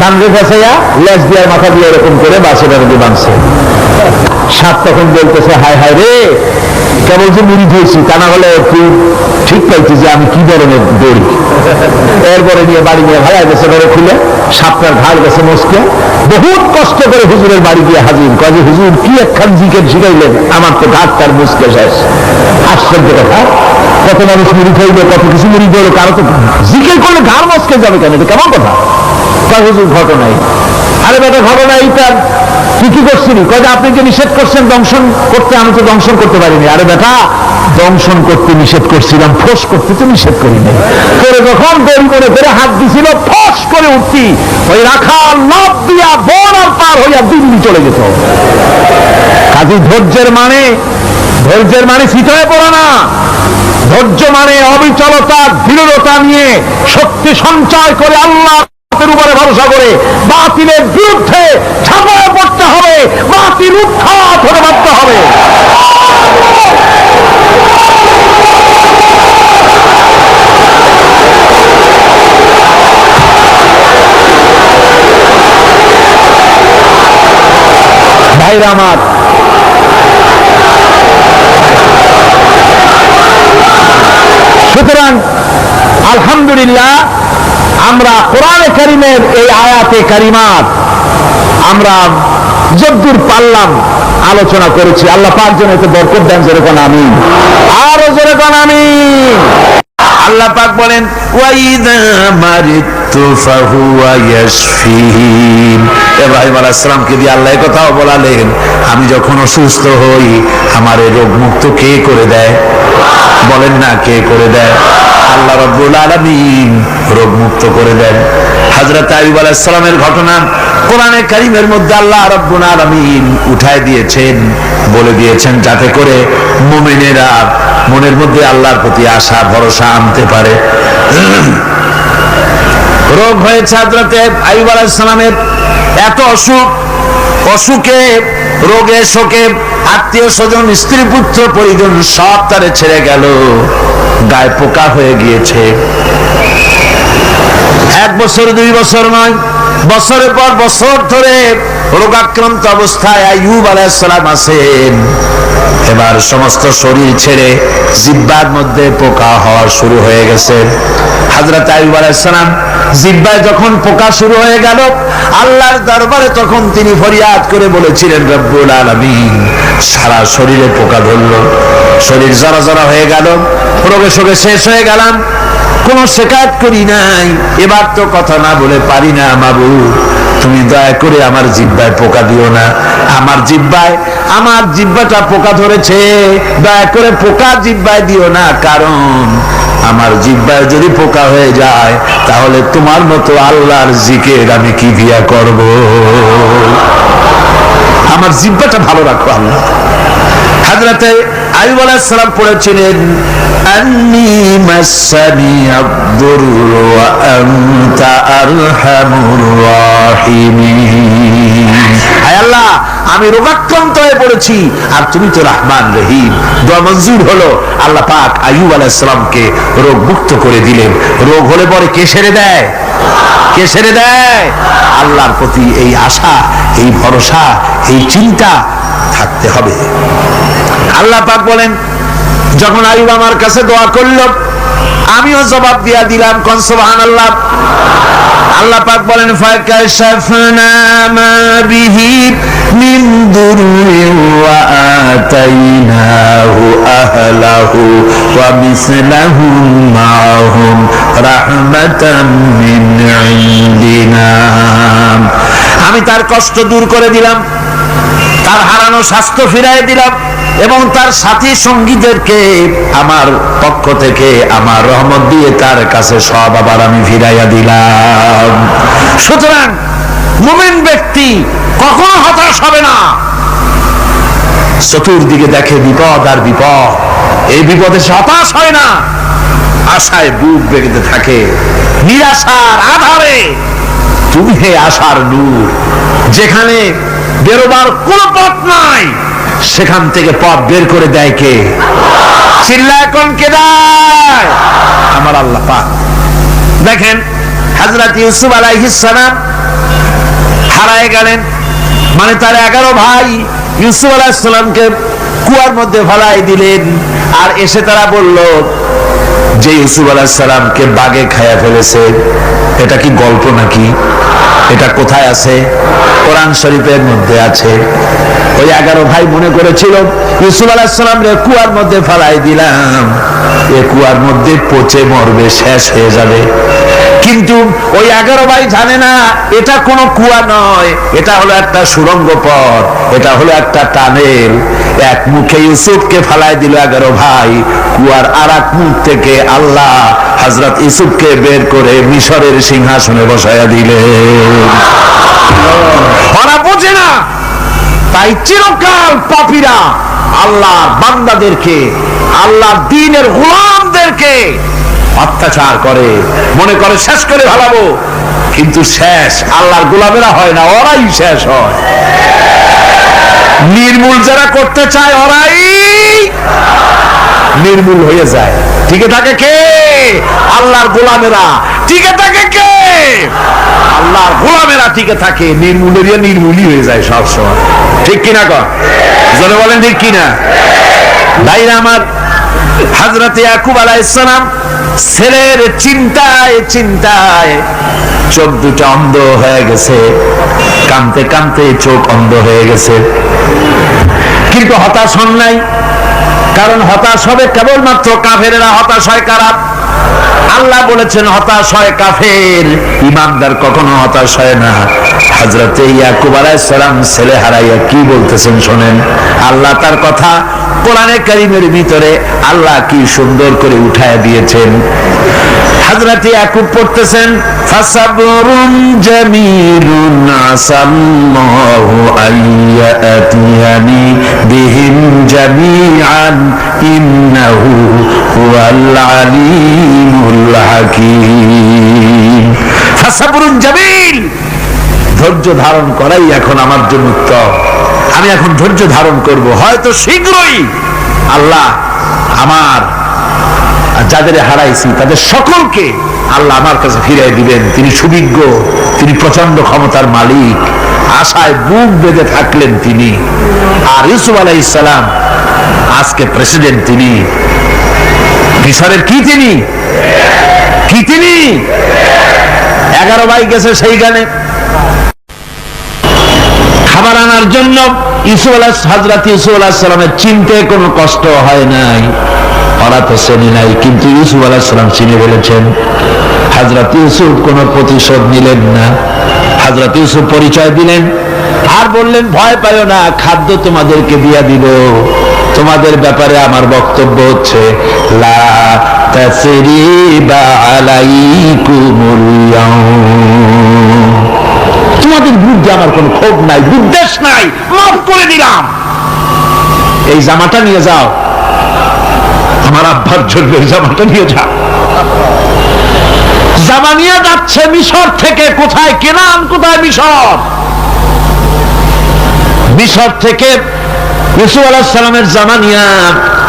ধান রেখেছে, লেজ দিয়ে মাথা দিয়ে এরকম করে বাসের বাঁধছে। সাপ তখন বলতেছে হায় হায় রে, কেবল যে মুরিদ হয়েছি, তা না হলে তুই ঠিক পাইছি যে আমি কি ধরনের দড়ি। এরপরে নিয়ে বাড়ি নিয়ে ভাড়া গেছে, ঘরে খুলে সাপটার ঘাড় গেছে মস্কে। বহুত কষ্ট করে হুজুরের বাড়ি গিয়ে হাজির, কাজে হুজুর কি একখান জিকের শিখাইলেন, আমার তো ঘাট তার মুসকে শেষ। আশ্চর্য কথা, কত মানুষ মুড়ি খাইবে, কত কিছু মুড়ি ধরো, কারো তো জিকের করলে ঘাড় মস্কে যাবে কেন, এটা কেমন কথা? কয় হুজুর ঘটনাই। আরে বেটা ঘটনা এইটার, তুই কি করছিলি? কয় আপনি যে নিষেধ করছেন দংশন করতে, আমি তো দংশন করতে পারিনি। আরে বেটা দংশন করতে নিষেধ করছিলাম, ফোঁস করতে তো নিষেধ করিনি। করে যখন দড়ি মনে করে হাত দিছিল, ফোঁস করে উঠতি, ওই রাখা লাভ দিয়া বন আর পার হইয়া দিল্লি চলে যেত। কাজে ধৈর্যের মানে ফিট হয়ে পড়া না। ধৈর্য মানে অবিচলতা, দৃঢ়তা নিয়ে শক্তি সঞ্চয় করে আল্লাহ উপরে ভরসা করে বাতিলের বিরুদ্ধে ঝাঁপায় পড়তে হবে, বাতিল উৎখাত হতে বাধ্য হবে। ভাইরা আমার, সুতরাং আলহামদুলিল্লাহ আমরা কোরআনে কারিমের এই আয়াতে কারিমাত আমরা যদ্দূর পারলাম আলোচনা করেছি। আল্লাহ পাক যেন এতে বরকত দেন, জোরে কোন আমিন, আরো জোরে কোন আমিন। আল্লাহ পাক বলেন ওয়াইদা মারিতু ফাহুয়া ইয়াশফিন। ইব্রাহিম আলাইহিস সালামকে দিয়ে আল্লাহ এই কথাও বলালেন, আমি যখন অসুস্থ হই আমার এই রোগ মুক্ত কে করে দেয়? বলেন না কে করে দেয়? আল্লাহ রাব্বুল আলামিন রোগ মুক্ত করে দেন। হযরত আইয়ুব আলাইহিস সালামের ঘটনা কোরআনে কারীমের মধ্যে আল্লাহ রাব্বুল আলামিন উঠায় দিয়েছেন, বলে দিয়েছেন যাতে করে মুমিনেরা মনের মধ্যে আল্লাহর প্রতি আশা ভরসা আনতে পারে। রোগ হয়েছে হযরত আইয়ুব আলাইহিস সালামের, এত অসুখে রোগে শোকে আত্মীয় স্বজন স্ত্রী পুত্র পরিজন সব তারে ছেড়ে গেল, গায়ে পোকা হয়ে গিয়েছে। 1 বছর 2 বছর নয়, বছরের পর বছর ধরে রোগাক্রান্ত অবস্থায় আইয়ুব আলাইহিস সালাম আছেন। এবার সমস্ত শরীর ছেড়ে জিহ্বার মধ্যে পোকা হওয়া শুরু হয়ে গেছে। হযরত আইয়ুব আলাইহিস সালাম জিহ্বায় যখন পোকা শুরু হয়ে গেল, আল্লাহর দরবারে তখন তিনি ফরিয়াদ করে বলেছিলেন রব্বুল আলামিন, সারা শরীরে পোকা ধরলো, শরীর জরা জরা হয়ে গেল, রোগে শোকে শেষ হয়ে গেলাম, কোনো শিকায়ত করি নাই, এবার তো কথা না বলে পারি না মাবুদ, তুমি দয়া করে আমার জিহ্বায় পোকা দিও না, আমার জিহ্বাটা পোকা ধরেছে, দয়া করে পোকা জিহ্বায় দিও না, কারণ আমার জিহ্বায় যদি পোকা হয়ে যায় তাহলে তোমার মতো আল্লাহর জিকির আমি কি দিয়া করব? আমার জিহ্বাটা ভালো রাখো আল্লাহ। হযরত আইয়ুব আলাইহিস সালাম পড়েছিলেন আন্নী মাসানি আদ-দুররু ওয়া আনতা আরহামুর রাহিমিন। হে আল্লাহ, আমি রোগাক্রান্ত হয়ে পড়েছি আর তুমি তো রহমান রহিম। দোয়া মঞ্জুর হলো, আল্লাহ পাক আইয়ুব আলাইহিস সালামকে রোগ মুক্ত করে দিলেন। রোগ হলে পরে কে সেরে দেয়? কে সেরে দেয়? আল্লাহর প্রতি এই আশা, এই ভরসা, এই চিন্তা থাকতে হবে। আল্লাহ পাক বলেন যখন আইয়ুব আমার কাছে দোয়া করলো, আমিও জবাব দিয়া দিলাম। কোন সুবহানাল্লাহ। আল্লাহ পাক বলেন ফাকাশাফনা মা বিহি মিন দুররিন ওয়া আতাইনাহু আহলাহু ওয়া মিসলাহুম মাআহুম রাহমাতাম মিন ইনদিনা। আমি তার কষ্ট দূর করে দিলাম, তার হারানো স্বাস্থ্য ফিরাই দিলাম, এবং তার সাথী সঙ্গীদেরকে আমার পক্ষ থেকে আমার রহমত দিয়ে তার কাছে সব আবার আমি ফিরাইয়া দিলাম। সুতরাং মুমিন ব্যক্তি কখনো হতাশ হবে না। চতুর্দিকে দেখে বিপদ আর বিপদ, এই বিপদে সে হতাশ হয় না, আশায় বুক বেঁধে থাকে। নিরাশার আধারে তুমি হে আশার নূর, যেখানে বেরোবার কোনো পথ নাই সেখান থেকে পথ বের করে দেয় কে? চিল্লায় কোন কে দেয়? আমার আল্লাহ পাক। দেখেন হযরত ইউসুফ আলাইহিস সালাম হারায় গেলেন, মানে তার 11 ভাই ইউসুফ আলাইহিস সালামকে কুয়ার মধ্যে ফেলাই দিলেন। আর এসে তারা বলল যে ইউসুফ আলাইহিস সালামকে বাঘে খায়া ফেলেছে। এটা কি গল্প নাকি? এটা কোথায় আছে? কোরআন শরীফের মধ্যে আছে। ওই 11 ভাই মনে করেছিল ইউসুফ আলাইহিস সালামকে কুয়ার মধ্যে ফেলাই দিলাম, এই কুয়ার মধ্যে পচে মরবে, শেষ হয়ে যাবে। কিন্তু ওই 11 ভাই জানে না এটা কোনো কুয়া নয়, এটা হলো একটা সুড়ঙ্গ পথ, এটা হলো একটা টানেল। এক মুখে ইউসুফকে ফেলাই দিল 11 ভাই, কুয়ার আর এক মুখ থেকে আল্লাহ হযরত ইউসুফকে বের করে মিশরের সিংহাসনে বসায়া দিলেন। ওরা বোঝে না, তাই চিরকাল পাপীরা আল্লাহর বান্দাদেরকে, আল্লাহর দ্বীনের গোলামদেরকে অত্যাচার করে, মনে করে শেষ করে ফেলাবো। কিন্তু শেষ আল্লাহর গোলামেরা হয় না, ওরাই শেষ হয়। নির্মূল যারা করতে চায় ওরাই নির্মূল হয়ে যায়। টিকে থাকে কে? আল্লাহর গোলামেরা। টিকে থাকে কে? আল্লাহর গোলামেরা টিকে থাকে। নির্মূলের নির্মূলই হয়ে যায় সব সময়। ঠিক কিনা কর? জোরে বলেন ঠিক কিনা? ভাইরা আমার, হযরত ইয়াকুব আলাইহিস সালাম ছেলের চিন্তায় চিন্তায় চোখ দুটো অন্ধ হয়ে গেছে, কাঁদতে কাঁদতে চোখ অন্ধ হয়ে গেছে। কিন্তু হতাশ হন নাই, কারণ হতাশ হবে কেবলমাত্র কাফেরেরা। হতাশ হয় কারা? আল্লাহ বলেছেন হতাশ হয় কাফের, ঈমানদার কখনো হতাশ হয় না। হযরত ইয়াকুব আলাইহিস সালাম ছেলে হারাইয়া কি বলতেছেন শোনেন। আল্লাহ তার কথা কোরআনে কারীমের ভিতরে আল্লাহ কি সুন্দর করে উঠায় দিয়েছেন। হযরত ইয়াকুব পড়তেছেন ফাসাবরুন জামিলুন আসাল্লাহু আইয়াতিয়ানি বিহিম জামিআন ইন্নাহু হুয়াল আলিমুল হাকীম। ফাসাবরুন জামিল, ধৈর্য ধারণ করাই এখন আমার জন্য উত্তম। আমি এখন ধৈর্য ধারণ করব, হয়তো শীঘ্রই আল্লাহ আমার যাদের হারাইছি তাদের সকলকে আল্লাহ আমার কাছে ফিরিয়ে দিবেন। তিনি সুবিজ্ঞ, তিনি প্রচন্ড ক্ষমতার মালিক। আশায় বুক বেঁধে থাকলেন তিনি। আর ইউসুফ আলাইহিস সালাম আজকে প্রেসিডেন্ট, তিনি মিশরের কি তিনি 11 ভাই গেছে সেইখানে খাবার আনার জন্য। হযরত ইউসুফ আলাইহিস সালামের চিনতে কোনো কষ্ট হয় নাই, ওরা তো চেনে নাই, কিন্তু ইউসুফ আলাইহিস সালাম চিনে ফেলেছেন। হযরত ইউসুফ কোনো প্রতিশোধ নিলেন না। হযরত ইউসুফ পরিচয় দিলেন আর বললেন ভয় পাইও না, খাদ্য তোমাদেরকে দিয়া দিব। তোমাদের ব্যাপারে আমার বক্তব্য হচ্ছে লা তাসরিবা আলাইকুমুল ইয়াউম, তোমাদের বিরুদ্ধে আমার কোনো ক্ষোভ নাই, বিদ্বেষ নাই, মাফ করে দিলাম। এই জামাটা নিয়ে যাও, আমার আব্বার জন্য এই জামাটা নিয়ে যাও। জামা নিয়ে যাচ্ছে মিশর থেকে। কোথায়? কেনান। কোথায়? মিশর। মিশর থেকে ইউসুফ আলাইহিস সালামের জামা নিয়ে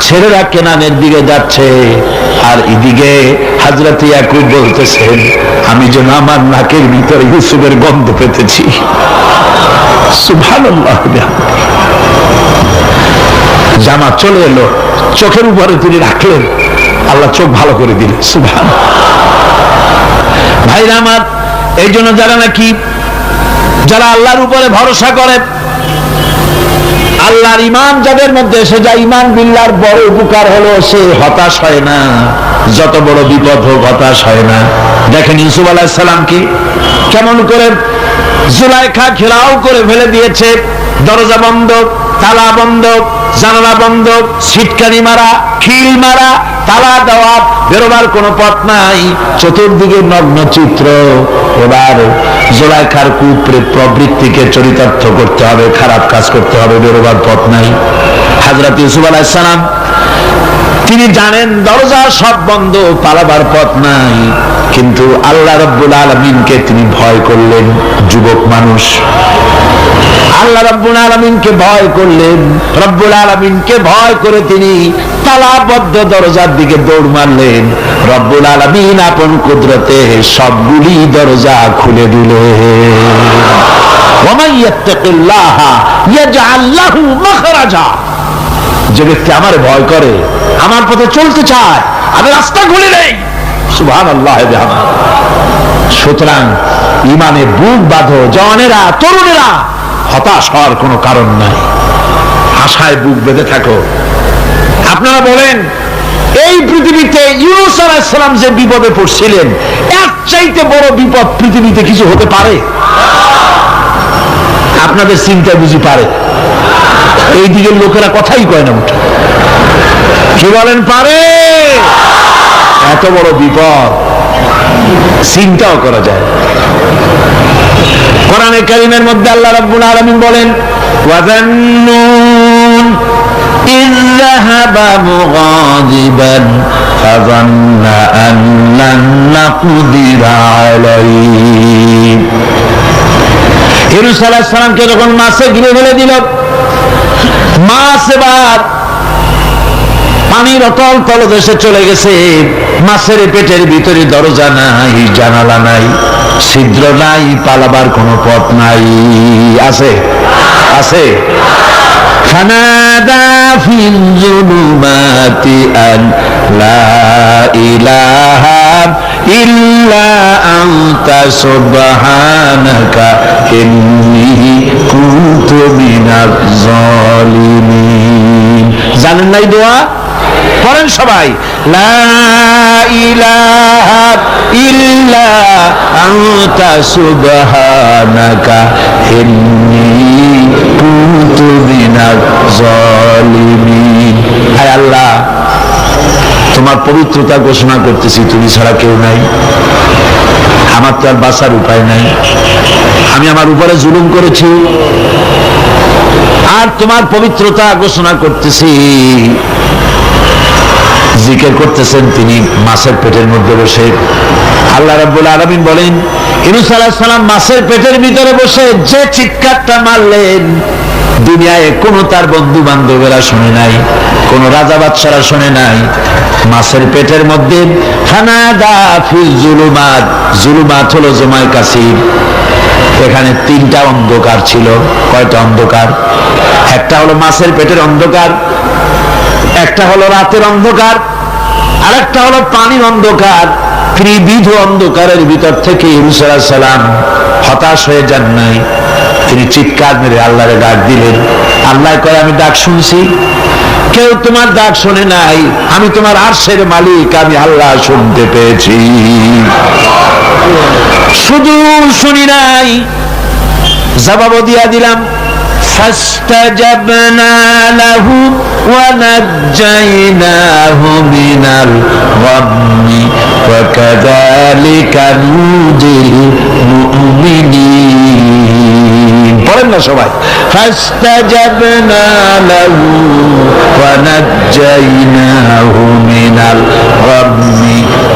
ছেলেরা কেনানের দিকে যাচ্ছে। আর এদিকে হযরত ইয়াকুব বলতেছেন আমি যেন আমার নাকের ভিতরে ইউসুফের গন্ধ পেতেছি। সুবহানাল্লাহ। জামা চলে এলো, চোখের উপরে তিনি রাখলেন, আল্লাহ চোখ ভালো করে দিলেন। সুবহানাল্লাহ। ভাইরা আমার, এই জন্য যারা আল্লাহর উপরে ভরসা করে, আল্লাহর ঈমান যাদের মধ্যে এসে যায়, ঈমান বিল্লাহর বড় উপকার হলো সে হতাশ হয় না, যত বড় বিপদ হোক হতাশ হয় না। দেখেন ইউসুফ আলাইহিস সালাম কি কেমন করে জুলাইখা ঘেরাও করে ফেলে দিয়েছে, দরজা বন্ধ, তালা বন্ধ, জানালা বন্ধ, সিটকানি মারা, খিল মারা, তালা দেওয়া, বেরোবার কোনো পথ নাই, চতুর্দিকে নগ্ন চিত্র। এবার জুলাইখার কুপ্রেত প্রবৃত্তিকে চরিতার্থ করতে হবে, খারাপ কাজ করতে হবে, বেরোবার পথ নাই। হযরত ইউসুফ আলাইহিস সালাম তিনি জানেন দরজা সব বন্ধ, পালাবার পথ নাই, কিন্তু আল্লাহ রাব্বুল আলামিনকে তিনি ভয় করলেন। যুবক মানুষ, আল্লাহ রাব্বুল আলামিনকে ভয় করলেন। রব্বুল আলামিনকে ভয় করে তিনি তালাবদ্ধ দরজার দিকে দৌড় মারলেন। রব্বুল আলামিন আপন কুদরতে সবগুলি দরজা খুলে দিলেন। ওয়া মান ইয়াত্তাকিল্লাহা ইয়াজআল লাহু মাখরাজা। যে ব্যক্তি আমার ভয় করে, আমার পথে চলতে চায়, আমি রাস্তা খুলে দেই। সুবহানাল্লাহ। সুতরাং ঈমানে বুক বাঁধো জওয়ানেরা, তরুণেরা, হতাশ হওয়ার কোনো কারণ নাই, আশায় বুক বেঁধে থাকো। আপনারা বলেন, এই পৃথিবীতে ইউনূস আলাইহিস সালাম যে বিপদে পড়ছিলেন, এর চাইতে বড় বিপদ পৃথিবীতে কিছু হতে পারে? আপনাদের চিন্তা বুঝি পারে? এই দিকের লোকেরা কথাই কয় না মুঠে। কি বলেন, পারে? এত বড় বিপদ চিন্তাও করা যায়। কোরআনে কারীমের মধ্যে আল্লাহ রাব্বুল আলামিন বলেন, ওয়াযান্নুন ইয যাহাবা মুগাযিবান ফাযান্না আন লান নাকদিরা আলাইহি। ইউনূস আলাইহিস সালামকে যখন মাছে ঘিরে ফেলে দিল, মাছ এবার পানির অতল তলদেশে চলে গেছে। মাছের পেটের ভিতরে দরজা নাই, জানালা নাই, ছিদ্র নাই, পালাবার কোনো পথ নাই। আছে? আছে? ফানাদা ফিল যুলুমাতি আন লা ইলাহা ইল্লা আনতা সুবহানাকা ইন্নী কুনতু মিনাজ জালিমিন। জানেন নাই দোয়া? পড়েন সবাই, লা ইলাহা ইল্লা আনতা সুবহানাকা ইন্নী কুনতু মিনাজ জালিমিন। হায় আল্লাহ, তোমার পবিত্রতা ঘোষণা করতেছি, তুমি ছাড়া কেউ নাই, আমার তো আর বাঁচার উপায় নাই। আমি আমার উপরে জুলুম করেছি, আর তোমার পবিত্রতা ঘোষণা করতেছি। জিকির করতেছেন তিনি মাছের পেটের মধ্যে বসে। আল্লাহ রাব্বুল আলামিন বলেন, ইউনূস আলাইহিস সালাম মাছের পেটের ভিতরে বসে যে চিৎকারটা মারলেন, দুনিয়ায় কোনো তার বন্ধু বান্ধবেরা শুনে নাই, কোন রাজা বাদশারা শুনে নাই। মাছের পেটের মধ্যে ফানাদা ফিল যুলুমাত, যুলুমাত হলো জমায় কাসির। এখানে তিনটা অন্ধকার ছিল। কয়টা অন্ধকার? একটা হলো মাছের পেটের অন্ধকার, একটা হলো রাতের অন্ধকার, আর একটা হলো পানির অন্ধকার। ত্রিবিধ অন্ধকারের ভিতর থেকে ইউনূস আলাইহিস সালাম হতাশ হয়ে যান নাই, তিনি চিৎকার মেরে আল্লাহরে ডাক দিলেন। আল্লাহ কয়, আমি ডাক শুনছি, কেউ তোমার ডাক শুনে নাই, আমি তোমার আরশের মালিক, আমি আল্লাহ শুনতে পেয়েছি, শুধু শুনি নাই, জবাবও দিয়া দিলাম। فاستجبنا له ونجيناه من الغم وكذلك ننجي المؤمنين। পড়েন না সবাই, فاستجبنا له ونجيناه من الغم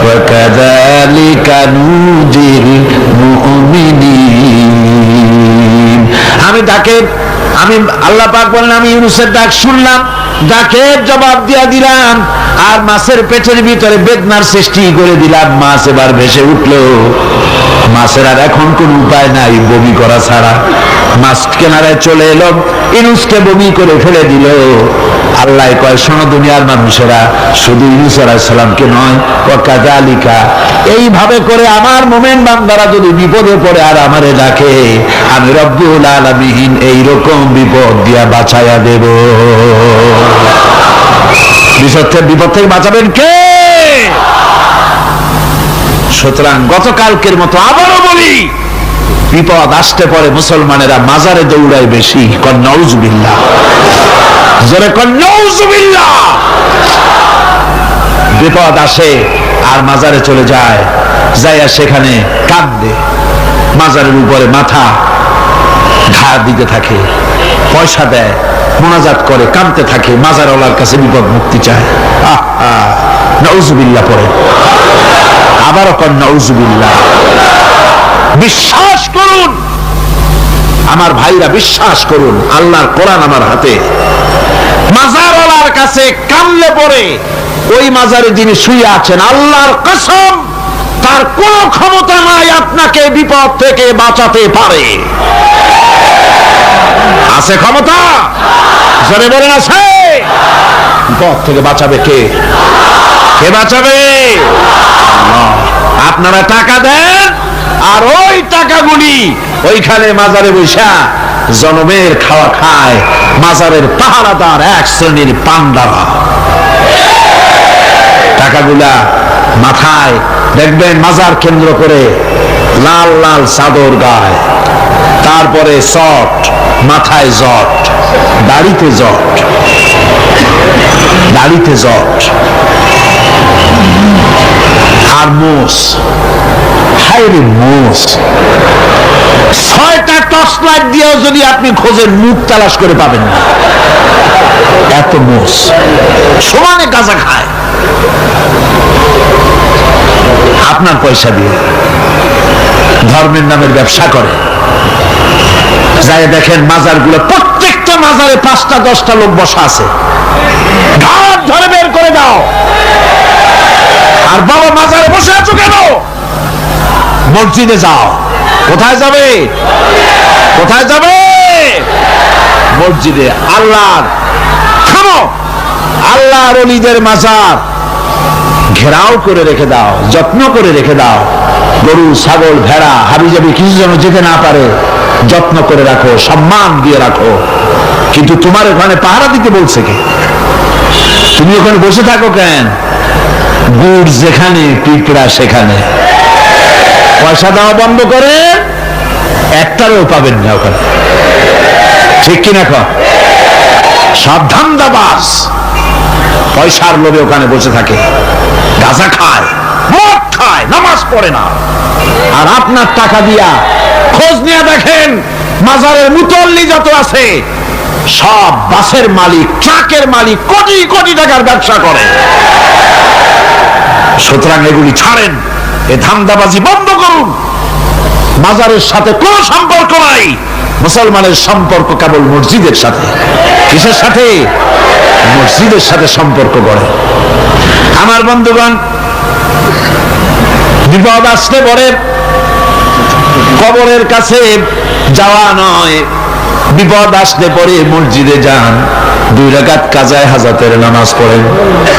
وكذلك ننجي المؤمنين। আমি আল্লাহ পাক বলেন, আমি ইউনূসের ডাক শুনলাম, ডাকের জবাব দিয়া দিলাম, আর মাছের পেটের ভিতরে বেদনার সৃষ্টি করে দিলাম। মাছ এবার ভেসে উঠলো। মাছের আর এখন কোন উপায় নাই বমি করা ছাড়া। মাছ কিনারায় চলে এলো, ইউনূসকে বমি করে ফেলে দিল। আল্লাহ কয়, শোনো দুনিয়ার মানুষেরা, শুধু ইউনূস আলাইহিস সালামকে নয়, ওয়াকাযালিকা, এইভাবে করে আমার মুমিন বান্দারা যদি বিপদে পড়ে আর আমারে ডাকে, আমি রব্বুল আলামিন এইরকম বিপদ দিয়া বাঁচায়া দেব। বিপদ থেকে বাঁচাবেন কে? সুতরাং গতকালকের মতো আবারও বলি, বিপদ আসতে পরে মুসলমানেরা মাজারে দৌড়ায় বেশি। কন নাউজুবিল্লাহ, জোরে কন নাউজুবিল্লাহ। বিপদ আসে আর মাজারে চলে যায়, যাইয়া সেখানে কাঁদে, মাজারের উপরে মাথা ঘাড় দিতে থাকে, পয়সা দেয়, মোনাজাত করে, কাঁদতে থাকে, মাজারওয়ালার কাছে বিপদ মুক্তি চায়। নাউজুবিল্লাহ পড়ে, আবারও কন নাউজুবিল্লাহ। বিশ্বাস করুন আমার ভাইরা, বিশ্বাস করুন, আল্লাহর কোরআন আমার হাতে। মাজারওয়ালার কাছে কামলে পড়ে ওই মাজারে যিনি শুয়ে আছেন, আল্লাহর কসম তার কোনো ক্ষমতা নাই আপনাকে বিপদ থেকে বাঁচাতে পারে। আছে ক্ষমতা? জোরে বলেন আছে? বিপদ থেকে বাঁচাবে কে? কে বাঁচাবে? আপনারা টাকা দেন আর ওই টাকাগুলি ওইখানে মাজারে বৈশা জনমের খাওয়া খায় মাজারের পাহারাদার এক শ্রেণীর পান্ডারা। টাকাগুলা মাথায় দেখবেন মাজার কেন্দ্র করে লাল লাল চাদর গায়, তারপরে চট, মাথায় জট, দাড়িতে জট, দাড়িতে জট আর মোষ। হায়রে মোষ! 6টা টর্চ লাইট দিয়েও যদি আপনি খোঁজেন মুখ তালাশ করে পাবেন না, এত মোষ। সমানে গাঁজা খায় আপনার পয়সা দিয়ে, ধর্মের নামের ব্যবসা করে। যাই দেখেন মাজারগুলো, প্রত্যেকটা মাজারে 5টা 10টা লোক বসা আছে, ঘাট ধরে বের করে দাও। আর বাবা মাজারে বসে আছো কেন? মসজিদে যাও। কোথায় যাবে? কোথায় যাবে? মসজিদে। আল্লাহর থামো, আল্লাহর ওলিদের মাজার ঘেরাও করে রেখে দাও, যত্ন করে রেখে দাও। গরু, ছাগল, ভেড়া, হাবিজাবি কিছু যেন যেতে না পারে, যত্ন করে রাখো, সম্মান দিয়ে রাখো। কিন্তু তোমার ওখানে পাহারা দিতে বলছে কে? তুমি ওখানে বসে থাকো কেন? গুড় যেখানে, পিঁপড়া সেখানে। পয়সা দেওয়া বন্ধ করে একটারও পাবেন না ওখানে, ঠিক কিনা? সব ধান্দাবাজ পয়সার লোভে ওখানে বসে থাকে, গাঁজা খায়, মদ খায়, নামাজ পড়ে না। আর আপনার টাকা দিয়া খোঁজ নিয়ে দেখেন মাজারের মুতল্লি যত আছে সব বাসের মালিক, ট্রাকের মালিক, কোটি কোটি টাকার ব্যবসা করে। সুতরাং এগুলি ছাড়েন, এ ধান্দাবাজি বন্ধ করুন। মাজারের সাথে কোনো সম্পর্ক নাই। মুসলমানের সম্পর্ক কেবল মসজিদের সাথে। কিসের সাথে? মসজিদের সাথে সম্পর্ক গড়ে। আমার বন্ধুগণ, বিপদ আসলে পরে কবরের কাছে যাওয়া নয়, বিপদ আসলে পরে মসজিদে যান, 2 রাকাত কাজায়ে হাজাতের নামাজ পড়েন।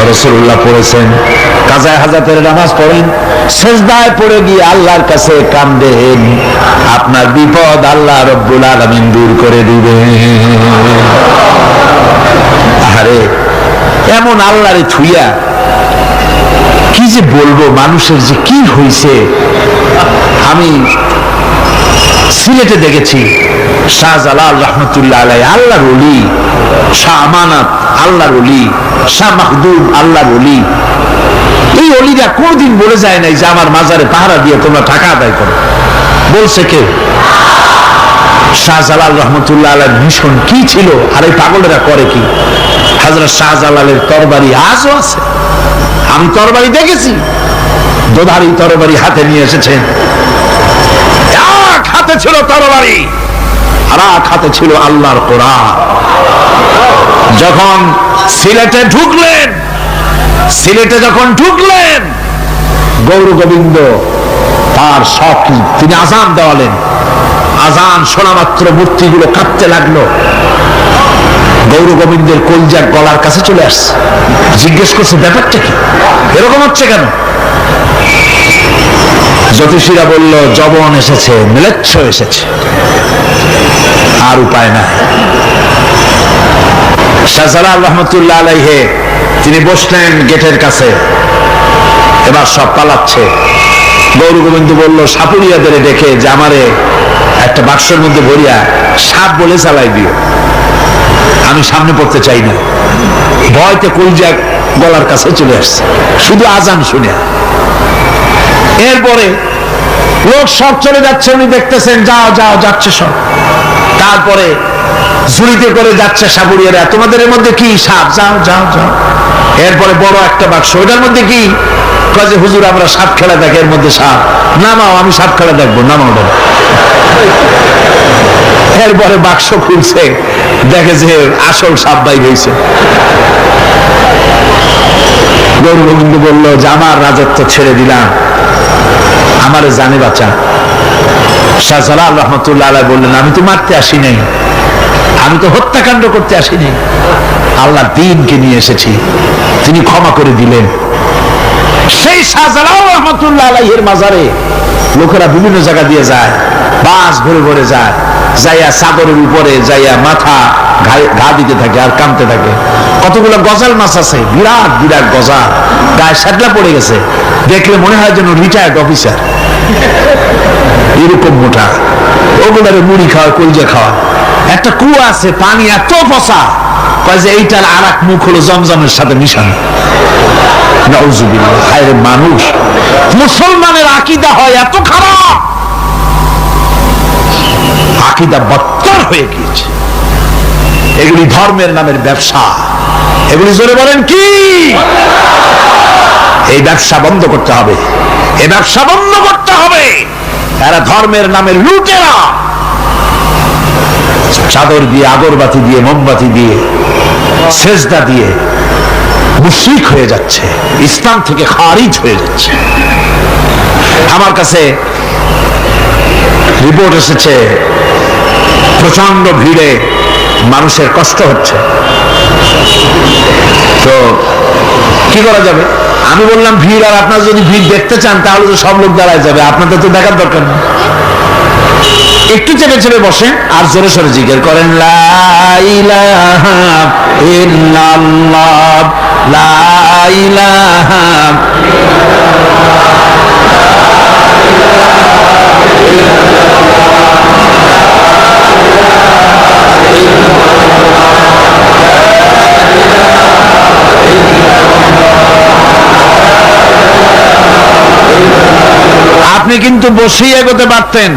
রাসূলুল্লাহ পড়েছেন, কাজায়ে হাজাতের নামাজ পড়েন, সিজদায় পড়ে গিয়ে আল্লাহর কাছে কাঁদেন, আপনার বিপদ আল্লাহ রব্বুল আলামিন দূর করে দিবেন। আরে এমন আল্লাহরে থুইয়া কি যে বলবো, মানুষের যে কি হইছে। আমি সিলেটে দেখেছি শাহজালাল রহমতুল্লাহ আলাই, আল্লাহর ওলি, শাহ আমানত আল্লাহর ওলি, শাহ মাহদুম আল্লাহর ওলি। এই ওলিরা কোনদিন বলে যায় নাই যে আমার মাজারে পাহারা দিয়ে তোমরা টাকা আদায় করো। বলছে কে? শাহজালাল রহমতুল্লাহ আলাইর মিশন কি ছিল আর এই পাগলেরা করে কি? হযরত শাহজালালের তরবারি আজও আছে, আমি তরবারি দেখেছি, দোধারি তরবারি হাতে নিয়ে এসেছেন। এক হাতে ছিল তরবারি আর এক হাতে ছিল আল্লাহর কোরআন। যখন সিলেটে ঢুকলেন, গৌর গোবিন্দ তার সব তিনি আজান দেওয়ালেন। আজান শোনা মাত্র মূর্তিগুলো কাঁপতে লাগলো। গৌর গোবিন্দের কলজা গলার কাছে চলে আসছে, জিজ্ঞেস করছে ব্যাপারটা কি, এরকম হচ্ছে কেন? জ্যোতিষীরা বলল যবন এসেছে, ম্লেচ্ছ এসেছে, আর উপায় নাই। শাহজালাল রহমতুল্লাহ আলাইহে তিনি বসলেন গেটের কাছে, এবার সব পালাচ্ছে। গৌর গোবিন্দ বলল সাপুরিয়াদের ডেকে যে আমারে একটা বাক্সের মধ্যে ভরিয়া সাপ বলে চালাই দিও, আমি সামনে পড়তে চাই না। ভয়তে কলজা গলার কাছে চলে আসছে শুধু আজান শুনে। এরপরে লোক সব চলে যাচ্ছে, উনি দেখতেছেন যাও যাও যাচ্ছে সব। তারপরে ঝুড়িতে করে যাচ্ছে সাপুরিয়ারা, তোমাদের এর মধ্যে কি সাপ, যাও যাও যাও। এরপরে বড় একটা বাক্স, ওটার মধ্যে কি, কাজে হুজুর আমরা সাপ খেলা দেখি, এর মধ্যে সাপ, নামাও আমি সাপ খেলা দেখবো, নামাও। এরপরে বাক্স খুলছে, দেখে যে আসল সাপ বাইর হয়েছে। গৌর গোবিন্দ বলল যে আমার রাজত্ব ছেড়ে দিলাম, আমারে জানে বাঁচা। শাহজালাল রহমতুল্লাহ আলাইহি বললেন আমি তো মারতে আসি নাই, আমি তো হত্যাকাণ্ড করতে আসিনি, আল্লাহ দ্বীনকে নিয়ে এসেছি, তিনি ক্ষমা করে দিলেন। সেই শাহজালাল রহমতুল্লাহ আলাইহির মাজারে লোকেরা বিভিন্ন জায়গা দিয়ে যায়, বাস ভরে ভরে যায়, যাইয়া চাদরের উপরে যাইয়া মাথা ঘা দিতে থাকে আর কাঁদতে থাকে। কতগুলো গজাল মাছ আছে, বিরাট বিরাট গজাল, গায়ে শ্যাটলা পড়ে গেছে, দেখলে মনে হয় যেন রিটায়ার্ড অফিসার, এরকম মোটা। ওগুলারে মুড়ি খাওয়া, কলজা খাওয়া। একটা কুয়া আছে, পানি এত পচা, কয় যে এইটার আর এক মুখ হলো জমজমের সাথে মিশানো। নাউজুবিল্লাহ। হায় রে মানুষ, মুসলমানের আকীদা হয় এত খারাপ, আকীদা বদতর হয়ে গিয়েছে। এগুলি ধর্মের নামের ব্যবসা, এগুলি জোরে বলেন কি? এই ব্যবসা বন্ধ করতে হবে, এই ব্যবসা বন্ধ করতে হবে। এরা ধর্মের নামের লুটেরা, চাদর দিয়ে, আগরবাতি দিয়ে, মোমবাতি দিয়ে, সেজদা দিয়ে মুশরিক হয়ে যাচ্ছে, ইসলাম থেকে খারিজ হয়ে যাচ্ছে। আমার কাছে রিপোর্ট এসেছে প্রচন্ড ভিড়ে মানুষের কষ্ট হচ্ছে, তো কি করা যাবে? আমি বললাম ভিড়, আর আপনারা যদি ভিড় দেখতে চান তাহলে তো সব লোক দাঁড়ায় যাবে, আপনাদের তো দেখার দরকার নেই। একটু চেপে চেপে বসেন আর জোরে সোরে জিকির করেন লা ইলাহা ইল্লাল্লাহ, লা ইলাহা। আপনি কিন্তু বসেই এগোতে পারতেন,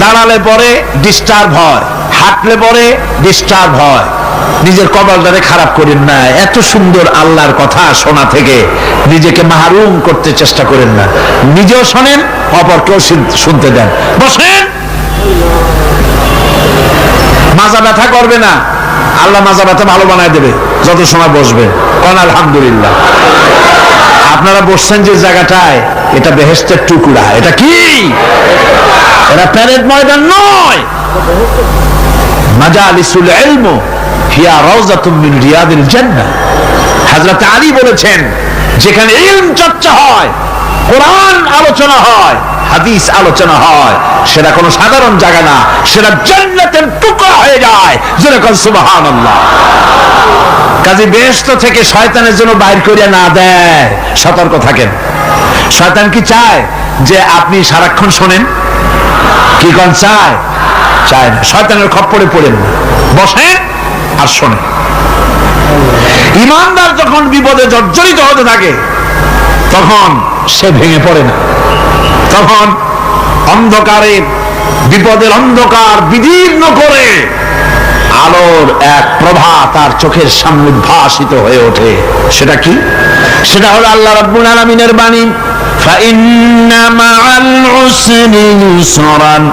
দাঁড়ালে পরে ডিস্টার্ব হয়, হাঁটলে পরে ডিস্টার্ব হয়। নিজের কপালটারে খারাপ করেন না, এত সুন্দর আল্লাহর কথা শোনা থেকে নিজেকে মাহরুম করতে চেষ্টা করেন না। নিজেও শোনেন, অপরকেও শুনতে দেন। বসেন, মাজা ব্যথা করবে না, আল্লাহ মাজা ব্যথা ভালো বানায় দেবে যত সময় বসবে। কোন আলহামদুলিল্লাহ। আপনারা বসছেন যে জায়গাটায়, এটা বেহেশতের টুকরা। এটা কি? এটা প্যারেড ময়দান নয়। মাজালিসুল ইলম হিয়া রাউযাতুম মিন রিয়াদিল জান্নাহ। হযরত আলী বলেছেন, যেখানে ইলম চর্চা হয়, কোরআন আলোচনা হয়, হাদিস আলোচনা হয়, সেটা কোনো সাধারণ জায়গা না, সেটা জান্নাতের টুকরা হয়ে যায়। জোরে বলেন সুবহানাল্লাহ। কাজী বেহেশত থেকে শয়তানের জন্য বাইর করিয়া না দেয়, সতর্ক থাকেন। শয়তান কি চায় যে আপনি সারাক্ষণ শোনেন? কি কোন চায়? চায় না। শয়তানের খপ্পরে পড়েন না, বসেন আর শোনেন। ঈমানদার যখন বিপদে জর্জরিত হতে থাকে তখন সে ভেঙে পড়ে না, তখন অন্ধকারে, বিপদের অন্ধকার বিদীর্ণ করে আলোর এক প্রভা তার চোখের সামনে উদ্ভাসিত হয়ে ওঠে। সেটা কি? সেটা হলো আল্লাহ রাব্বুল আলামিনের বাণী, ফাইন্না মাআল উসরি ইউসরান,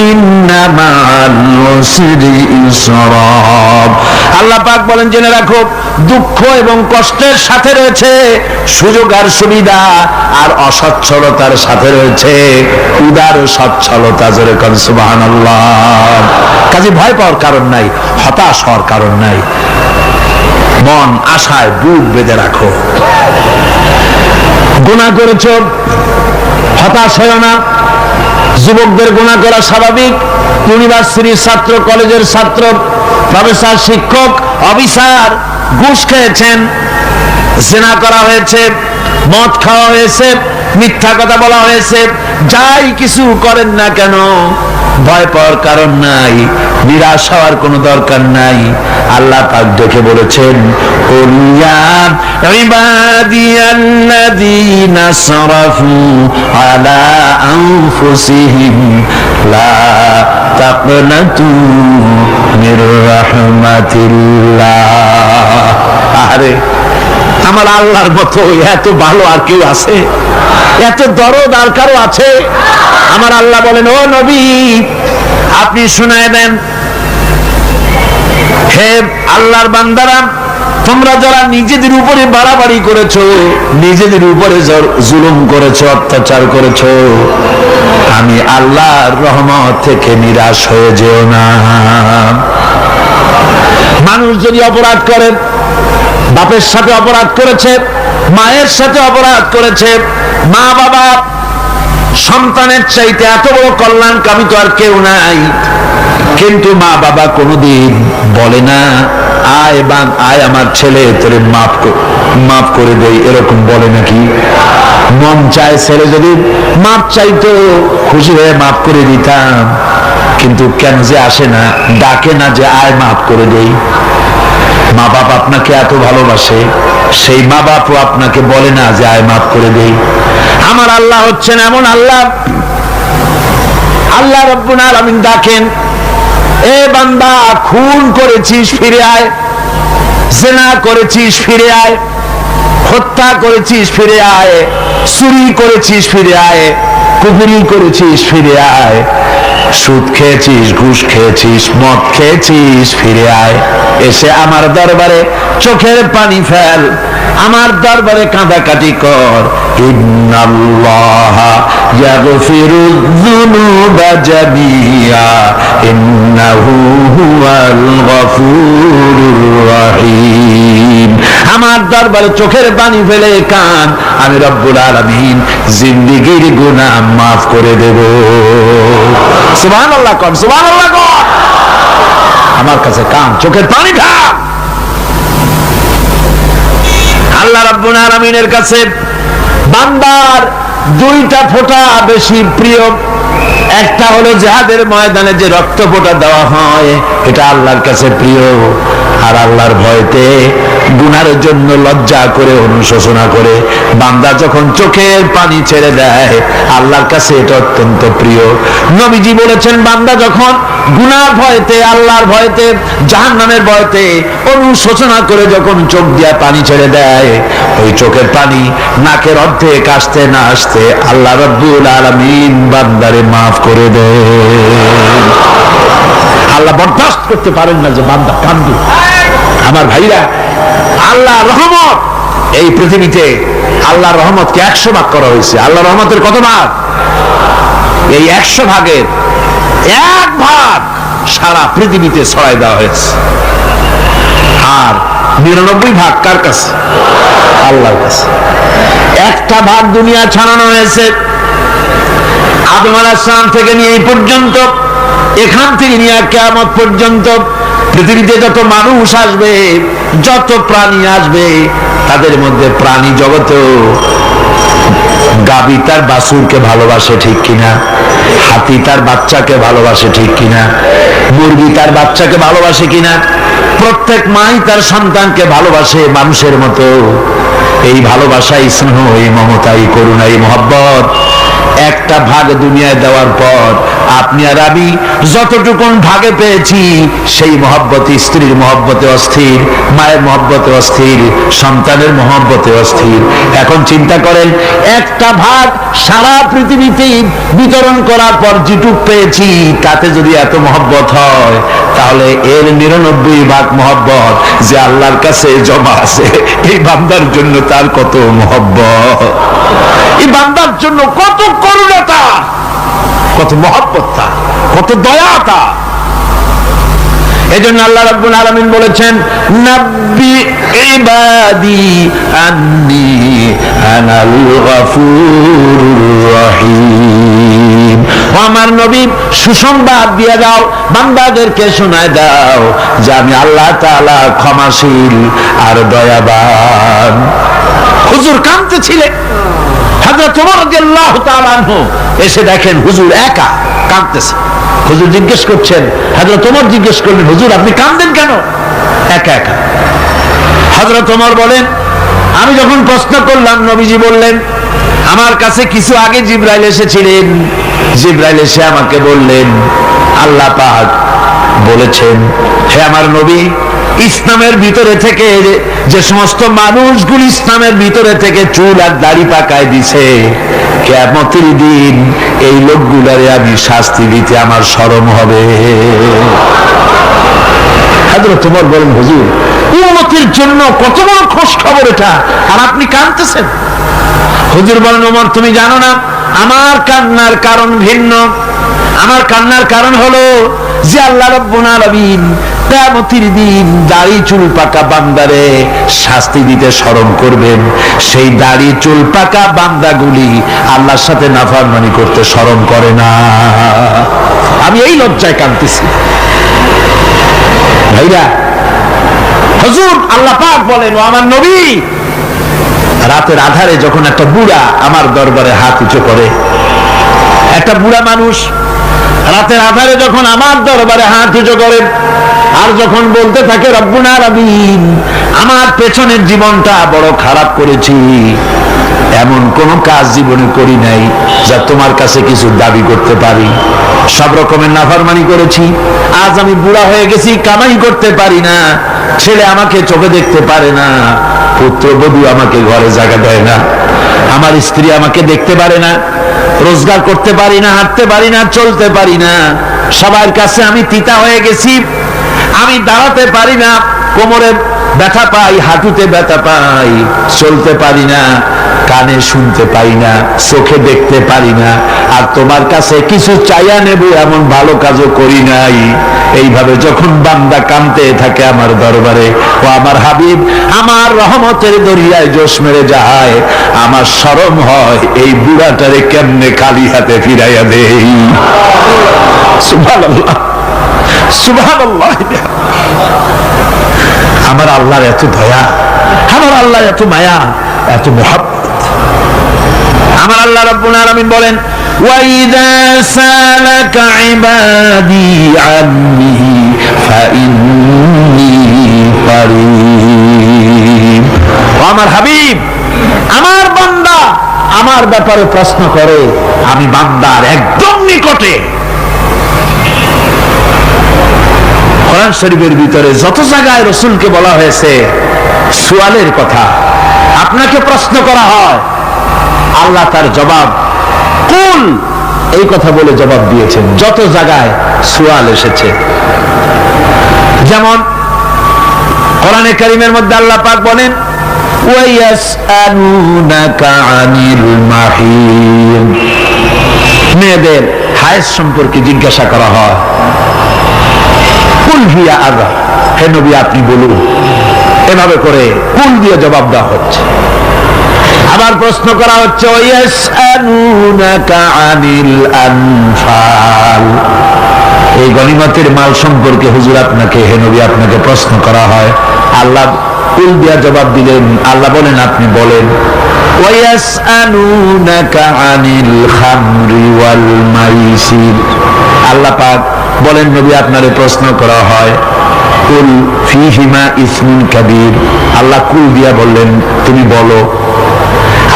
ইন্না মাআল উসরি ইউসরা। আল্লাহ পাক বলেন, জেনে রাখো, দুঃখ এবং কষ্টের সাথে রয়েছে সুযোগ আর সুবিধা, আর অসচ্ছলতার সাথে রয়েছে উদার সচ্ছলতা। জোরে কোন সুবহানাল্লাহ। কাজে ভয় পাওয়ার কারণ নাই, হতাশ হওয়ার কারণ নাই। মন আশায় বুক বেঁধে রাখো। গুনাহ করেছো, হতাশ হয় না। যুবকদের গুনাহ করা স্বাভাবিক। ইউনিভার্সিটির ছাত্র, কলেজের ছাত্র, প্রফেসর, শিক্ষক, অফিসার ঘুষ খেয়েছেন, জিনা করা হয়েছে, মদ খাওয়া হয়েছে, মিথ্যা কথা বলা হয়েছে, যাই কিছু করেন না কেন ভয় পাওয়ার কারণ নাই, নিরাশ হওয়ার কোনো দরকার নাই। আল্লাহ পাক দেখে বলেছেন, কুল ইয়া ইবাদিয়াল্লাযীনা আসরাফু আলা আনফুসিহিম লা তাকনাতু মির রাহমাতিল্লাহ। আরে আমার আল্লাহর মতো এত ভালো আর কেউ আছে? এত দরদ আর কারো আছে? আমার আল্লাহ বলেন, ও নবী আপনি শুনায় দেন, হে আল্লাহর বান্দারা, তোমরা যারা নিজেদের উপরে বাড়াবাড়ি করেছো, নিজেদের উপরে জুলুম করেছো, অত্যাচার করেছো, আমি আল্লাহর রহমত থেকে নিরাশ হয়ে যেও না। মানুষ যদি অপরাধ করে, বাপের সাথে অপরাধ করেছে, মায়ের সাথে অপরাধ করেছে, মা বাবা সন্তানের চাইতে এত বড় কল্যাণকামী তো আর কেউ নাই, কিন্তু মা বাবা কোনোদিন বলে না আয় আমার ছেলে তোরে মাফ করে দেই, এরকম বলে নাকি? মন চায় ছেলে যদি মাপ চাইতো খুশি হয়ে মাফ করে দিতাম, কিন্তু কেন যে আসে না, ডাকে না যে আয় মাফ করে দেই। মা বাপ আপনাকে এত ভালোবাসে, সেই মা বাপও আপনাকে বলে না যে আয় মাফ করে দেই। আমার আল্লাহ হচ্ছেন এমন আল্লাহ, আল্লাহ রাব্বুল আলামিন ডাকেন, এ বান্দা খুন করেছিস ফিরে আয়, জিনা করেছিস ফিরে আয়, হত্যা করেছিস ফিরে আয়, চুরি করেছিস ফিরে আয়, কুফরি করেছিস ফিরে আয়, সুদ খেয়েছিস, ঘুষ খেয়েছিস, মদ খেয়েছিস ফিরে আয়, এসে আমার দরবারে চোখের পানি ফেল, আমার দরবারে কাঁদাকাটি কর। ইন্নাল্লাহা ইয়াগফিরুয যুনুবা জামিআ ইন্নাহু হুয়াল গফুরুর রাহিম। আমার দরবারে চোখের পানি ফেলে কান, আমি রব্বুল আলামিন জিন্দেগীর গুনাহ মাফ করে দেব। সুবহানাল্লাহ কর, সুবহানাল্লাহ কর। আমার কাছে কান, চোখের পানি ঢাল। আল্লাহ রাব্বুল আলামিনের কাছে বান্দার দুইটা ফোঁটা বেশি প্রিয়। একটা হলো জিহাদের ময়দানে যে রক্ত ফোঁটা দেওয়া হয়, এটা আল্লাহর কাছে প্রিয়। আর আল্লাহর ভয়তে গুনার জন্য লজ্জা করে, অনুশোচনা করে বান্দা যখন চোখের পানি ছেড়ে দেয়, আল্লাহর কাছে এটা অত্যন্ত প্রিয়। নবীজি বলেছেন, বান্দা যখন গুনার ভয়তে, আল্লাহর ভয়তে, জাহান্নামের ভয়তে অনুশোচনা করে যখন চোখ দিয়া পানি ছেড়ে দেয়, ওই চোখের পানি নাকের অর্ধেক আসতে না আসতে আল্লাহ রাব্বুল আলামিন বান্দারে মাফ করে দেন। আল্লাহ বরদাস্ত করতে পারেন না যে বান্দা কান্দে। আমার ভাইরা, আল্লাহ রহমত, এই পৃথিবীতে আল্লাহর রহমতকে 100 ভাগ করা হয়েছে। আল্লাহ রহমতের কত ভাগ? এই 100 ভাগের 1 ভাগ সারা পৃথিবীতে ছড়াই দেওয়া হয়েছে। আর 99 ভাগ কার কাছে? আল্লাহর কাছে। একটা ভাগ দুনিয়া ছাড়ানো হয়েছে আদম আলাইহিস সালাম থেকে নিয়ে এই পর্যন্ত, এখান থেকে নিয়ে কিয়ামত পর্যন্ত পৃথিবীতে যত মানুষ আসবে, যত প্রাণী আসবে, তাদের মধ্যে প্রাণী জগতেও গাভী তার বাছুরকে ভালোবাসে ঠিক কিনা, হাতি তার বাচ্চাকে ভালোবাসে ঠিক কিনা, মুরগি তার বাচ্চাকে ভালোবাসে কিনা, প্রত্যেক মাই তার সন্তানকে ভালোবাসে মানুষের মতো। এই ভালোবাসা, এই স্নেহ, এই মমতা, এই করুণা, এই মহব্বত একটা ভাগ দুনিয়ায় দেওয়ার পর আপনি আর আমি যতটুকুন ভাগে পেয়েছি, সেই মহব্বতে, স্ত্রীর মহব্বতে অস্থির, মায়ের মহব্বতে অস্থির, সন্তানের মহব্বতে অস্থির। এখন চিন্তা করেন, একটা ভাগ সারা পৃথিবীতে বিতরণ করার পর যেটুক পেয়েছি, তাতে যদি এত মহব্বত হয়, তাহলে এর 99 ভাগ মহব্বত যে আল্লাহর কাছে জমা আছে, এই বান্দার জন্য তার কত মহব্বত, এই বান্দার জন্য কত করুণতা, কত মহব্বত, কত দয়াতা। এজন্য আল্লাহ রাব্বুল আলামিন বলেছেন, নাব্বি ইবাদি আন্নী আনাল গফুরুর রহিম। ও আমার নবী, সুসংবাদ দিয়ে দাও, বান্দাদেরকে শোনায় দাও যে আমি আল্লাহ তাআলা ক্ষমাশীল আর দয়াবান। হুজুর কাঁদতেছিলেন, হযরত ওমর রাদিয়াল্লাহু তাআলা আনহু এসে দেখেন হুজুর একা কাঁদতেছে। হুজুর জিজ্ঞেস করছেন, হযরত ওমর জিজ্ঞেস করলেন, হুজুর আপনি কাঁদেন কেন একা একা? হযরত ওমর বলেন, আমি যখন প্রশ্ন করলাম নবীজি বললেন, আমার কাছে কিছু আগে জিবরাইল এসেছিলেন। জিবরাইল এসে আমাকে বললেন, আল্লাহ পাক বলেছেন, হে আমার নবী, ইসলামের ভিতরে থেকে যে সমস্ত মানুষগুলি ইসলামের ভিতরে থেকে চুল আর দাড়ি পাকায় দিছে, কিয়ামতের দিন এই লোকগুলারে আমি শাস্তি দিতে আমার শরম হবে। হযরত ওমর বলেন, হুজুর উম্মতের জন্য কত বড় খুশ খবর এটা, আর আপনি কাঁদতেছেন। হুজুর বলেন, ওমর তুমি জানো না আমার কান্নার কারণ ভিন্ন। আমার কান্নার কারণ হলো যে আল্লাহ রাব্বুল আলামিন কিয়ামতের দিন দাড়ি চুল পাকা বান্দারে শাস্তি দিতে শরম করবেন। সেই দাড়ি চুল পাকা বান্দাগুলি আল্লাহর সাথে নাফরমানি করতে শরম করে না। আমি এই লজ্জায় কাঁদতেছি। ভাইরা, হুজুর আল্লাহ পাক বলেন, ও আমার নবী, রাতের আধারে যখন একটা বুড়া আমার দরবারে হাত উঁচু করে, একটা বুড়া মানুষ রাতের আধারে যখন আমার দরবারে হাত উঁচু করে আর যখন বলতে থাকে, রব্বুল আলামিন আমার পেছনের জীবনটা বড় খারাপ করেছি, এমন কোন কাজ জীবনে করি নাই যা তোমার কাছে কিছু দাবি করতে পারি, সব রকমের নাফরমানি করেছি, আজ আমি বুড়া হয়ে গেছি, কামাই করতে পারি না, ছেলে আমাকে চোখে দেখতে পারে না, পুত্রবধূ আমাকে ঘরে জায়গা দেয় না, আমার স্ত্রী আমাকে দেখতে পারে না, রোজগার করতে পারি না, হাঁটতে পারি না, চলতে পারি না, সবার কাছে আমি তিতা হয়ে গেছি, আমি দাঁড়াতে পারি না, কোমরে ব্যথা পাই, হাঁটুতে ব্যথা পাই, চলতে পারি না, কানে শুনতে পাই না, চোখে দেখতে পারি না, আর তোমার কাছে কিছু চাইয়া নেব এমন ভালো কাজও করি নাই। এইভাবে যখন বান্দা কাঁদতে থাকে আমার দরবারে, ও আমার হাবিব আমার রহমতের দরিয়ায় জোশ মেরে যায়, আমার শরম হয় এই বুড়াটারে কেমনে খালি হাতে ফিরাইয়া দেই। সুবহানাল্লাহ, সুবহানাল্লাহ। আমার আল্লাহর এত দয়া, আমার আল্লাহর এত মায়া, এত মুহাব্বত। আমার আল্লাহ রাব্বুল আলামিন বলেন, ওয়াইদা সালাকা ইবাদি আন্নি ফাইন্নী কারীব। ও আমার হাবিব, আমার বান্দা আমার ব্যাপারে প্রশ্ন করে, আমি বান্দার একদম নিকটে। কোরআন শরীফের ভিতরে যত জায়গায় রাসূলকে বলা হয়েছে সুয়ালের কথা, আপনাকে প্রশ্ন করা হয়, আল্লাহ তার জবাব কুল এই কথা বলে জবাব দিয়েছেন। যত জায়গায় সুয়াল এসেছে, যেমন কোরআনে কারীমের মধ্যে আল্লাহ পাক বলেন, ওয়ায়াসআলুনাকা আনিল মাহিদ, মেয়েদের হায়েজ সম্পর্কে জিজ্ঞাসা করা হয়, কুল হিয়া আযা, হে নবী আপনি বলুন। এভাবে করে কুল দিয়ে জবাব দেওয়া হচ্ছে। আবার প্রশ্ন করা হচ্ছে, ওয়ায়াসআলুনাকা আনিল আনফাল, এই গনিমতের মাল সম্পর্কে হুজুর আপনাকে, হে নবী আপনাকে প্রশ্ন করা হয়। আল্লাহ কুল দিয়া জবাব দিলেন, আল্লাহ বলেন আপনি বলেন। ওয়ায়াসআলুনাকা আনিল খামরি ওয়াল মাইসির, আল্লাহ পাক বলেন নবী আপনারে প্রশ্ন করা হয়, কুল ফীহিমা ইসমুন কাবীর, আল্লাহ কুল দিয়া বললেন তুমি বলো।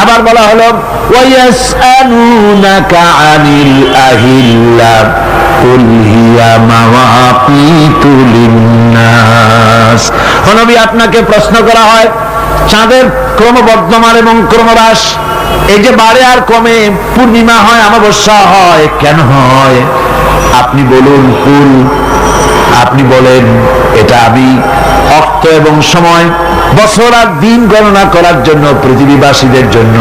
আবার বলা হলো, ওয়ায়াসআলুনাকা আনিল আহিল্লা কুল হিয়া মাওয়াকিতু লিন্নাস, ও নবী আপনাকে প্রশ্ন করা হয় চাঁদের ক্রমবর্ধমান এবং ক্রমহ্রাস, এই যে বাড়ে আর কমে, পূর্ণিমা হয় অমাবস্যা হয়, কেন হয় আপনি বলুন কুল। আপনি বলেন এটা আমি অক্ত এবং সময়, বছর আর দিন গণনা করার জন্য পৃথিবীবাসীদের জন্য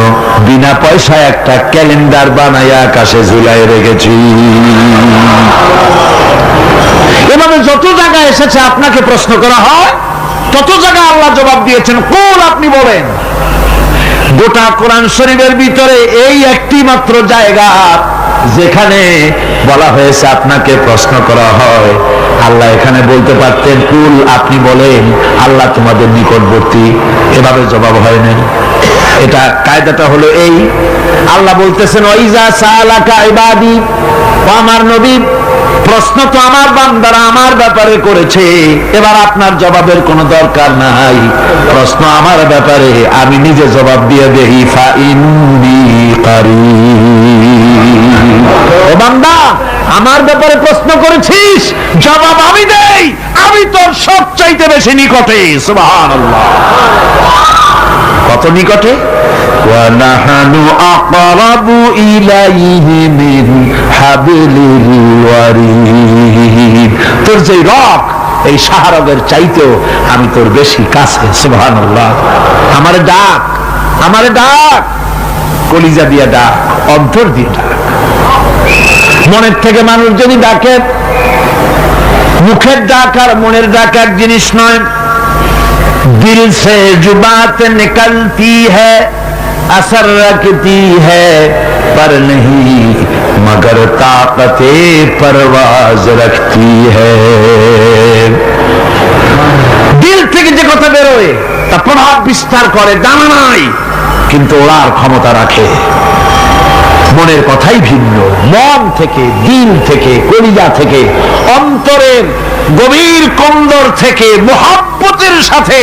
বিনা পয়সায় একটা ক্যালেন্ডার বানাইয়া আকাশে ঝুলাই রেখেছি। এভাবে কোরআনে যত জায়গায় এসেছে আপনাকে প্রশ্ন করা হয়, তত জায়গায় আল্লাহ জবাব দিয়েছেন। কুল, আপনি বলেন। গোটা কোরআন শরীফের ভিতরে এই একটি মাত্র জায়গা যেখানে বলা হয়েছে আপনাকে প্রশ্ন করা হয়। আল্লাহ এখানে বলতে পারতেন কুল, আপনি বলেন, আল্লাহ তোমাদের নিকটবর্তী, এভাবে জবাব হয় না। এটা কায়দাটা হলো এই, আল্লাহ বলতেছেন ওয়াইজা সালাকা ইবাদি, ও আমার নবী, প্রশ্ন তো আমার বান্দারা আমার ব্যাপারে করেছে, এবার আপনার জবাবের কোনো দরকার নাই। প্রশ্ন আমার ব্যাপারে, আমি নিজে জবাব দিয়ে দেই। ফা ইন্নী কারীব, ও বান্দা, আমার ব্যাপারে প্রশ্ন করেছিস, জবাব আমি দেই, আমি তোর সবচাইতে বেশি নিকটে। সুবহানাল্লাহ, কত নিকটে? وَنَحْنُ أَقْرَبُ إِلَيْهِ مِنْ حَبْلِ الْوَرِيدِ, তোর যে রগ, এই শাহরগের চাইতেও আমি তোর বেশি কাছে। সুবহানাল্লাহ, আমারে ডাক, আমারে ডাক, কলিজা দিয়া ডাক, অন্তর দিয়ে ডাক। মনের থেকে মানুষ যদি ডাকে, মুখের ডাক আর মনের ডাক এক জিনিস নয়। दिल से जो बात निकलती है असर रखती है पर नहीं मगर ताकते परवाज रखती है। দিল থেকে যে কথা বেরোয় তা প্রভাব বিস্তার করে, জানা নাই, কিন্তু ওড়ার ক্ষমতা রাখে। মনের কথাই ভিন্ন। মন থেকে, দিল থেকে, কলিজা থেকে, অন্তরের গভীর কন্দর থেকে মুহাব্বতের সাথে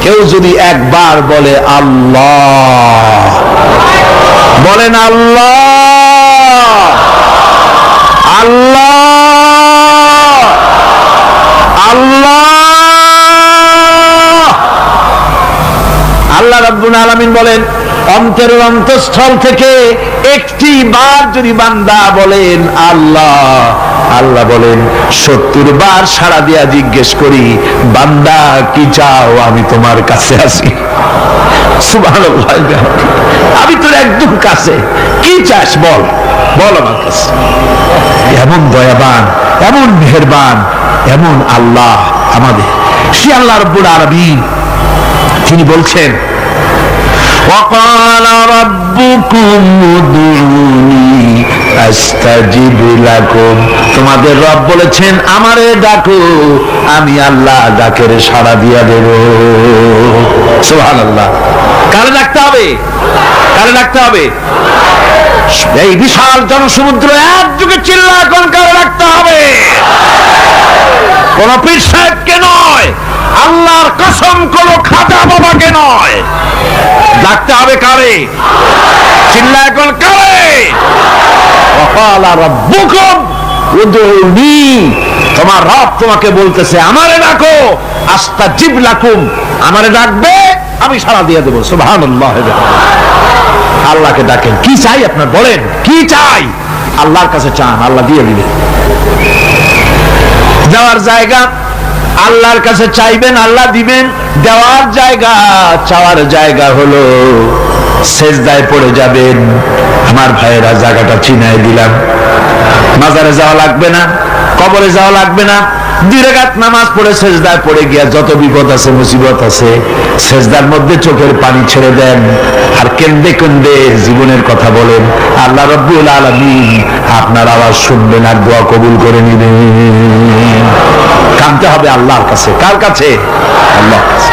কেউ যদি একবার বলে আল্লাহ, বলেন আল্লাহ, আল্লাহ, আল্লাহ, আল্লাহ রাব্বুল আলামিন বলেন, অন্তরের অন্তঃস্থল থেকে একটি বার যদি বান্দা বলেন আল্লাহ, আল্লাহ বলেন 70 বার সাড়া দিয়া জিজ্ঞেস করি, বান্দা কি চাও, আমি তোমার কাছে আছি। সুবহানাল্লাহ, আমি তোর একদম কাছে, কি চাস বল, বল আমার কাছে। এমন দয়াবান, এমন মেহেরবান, এমন আল্লাহ আমাদের। সে আল্লাহ রাব্বুল আলামিন, তিনি বলছেন وقال ربكم ادعوني استجب لكم, তোমাদের রব বলেছেন আমারে ডাকো, আমি আল্লাহ ডাকের সাড়া দিয়া দেব। সুবহানাল্লাহ, কারে ডাকতে হবে, কারে ডাকতে হবে? এই বিশাল জনসমুদ্র একযোগে চিল্লা এখন কারে ডাকতে হবে? কোন পীর সাহেবকে নয়, আল্লাহর কসম কোন খাজা বাবাকে নয়, ডাকতে হবে কারে? চিল্লা এখন কারে? ওয়াকালা রাব্বুকুম উদউনি, তোমার রব তোমাকে বলতেছে আমারে ডাকো, আস্তাজিব লাকুম, আমারে ডাকবে আমি সাড়া দিয়ে দেব। সুবহানাল্লাহ, আল্লাহকে ডাকেন। কি চাই আপনার, বলেন কি চাই? আল্লাহর কাছে চান, আল্লাহ দিয়ে দিবেন। যাওয়ার জায়গা আল্লাহর কাছে চাইবেন, আল্লাহ দিবেন। দেওয়ার জায়গা, চাওয়ার জায়গা হলো সেজদায় পড়ে যাবেন। আমার ভাইয়েরা, জায়গাটা চিনাই দিলাম। মাজারে যাওয়া লাগবে না, কবরে যাওয়া লাগবে না, 2 রাকাত নামাজ পড়ে সেজদায় পড়ে গিয়া যত বিপদ আছে, মুসিবত আছে, সেজদার মধ্যে চোখের পানি ছেড়ে দেন আর কেন্দে কেন্দে জীবনের কথা বলেন। আল্লাহ রাব্বুল আলামিন আপনার আওয়াজ শুনবেন আর দোয়া কবুল করে নেবেন। কাঁদতে হবে আল্লাহর কাছে। কার কাছে? আল্লাহর কাছে।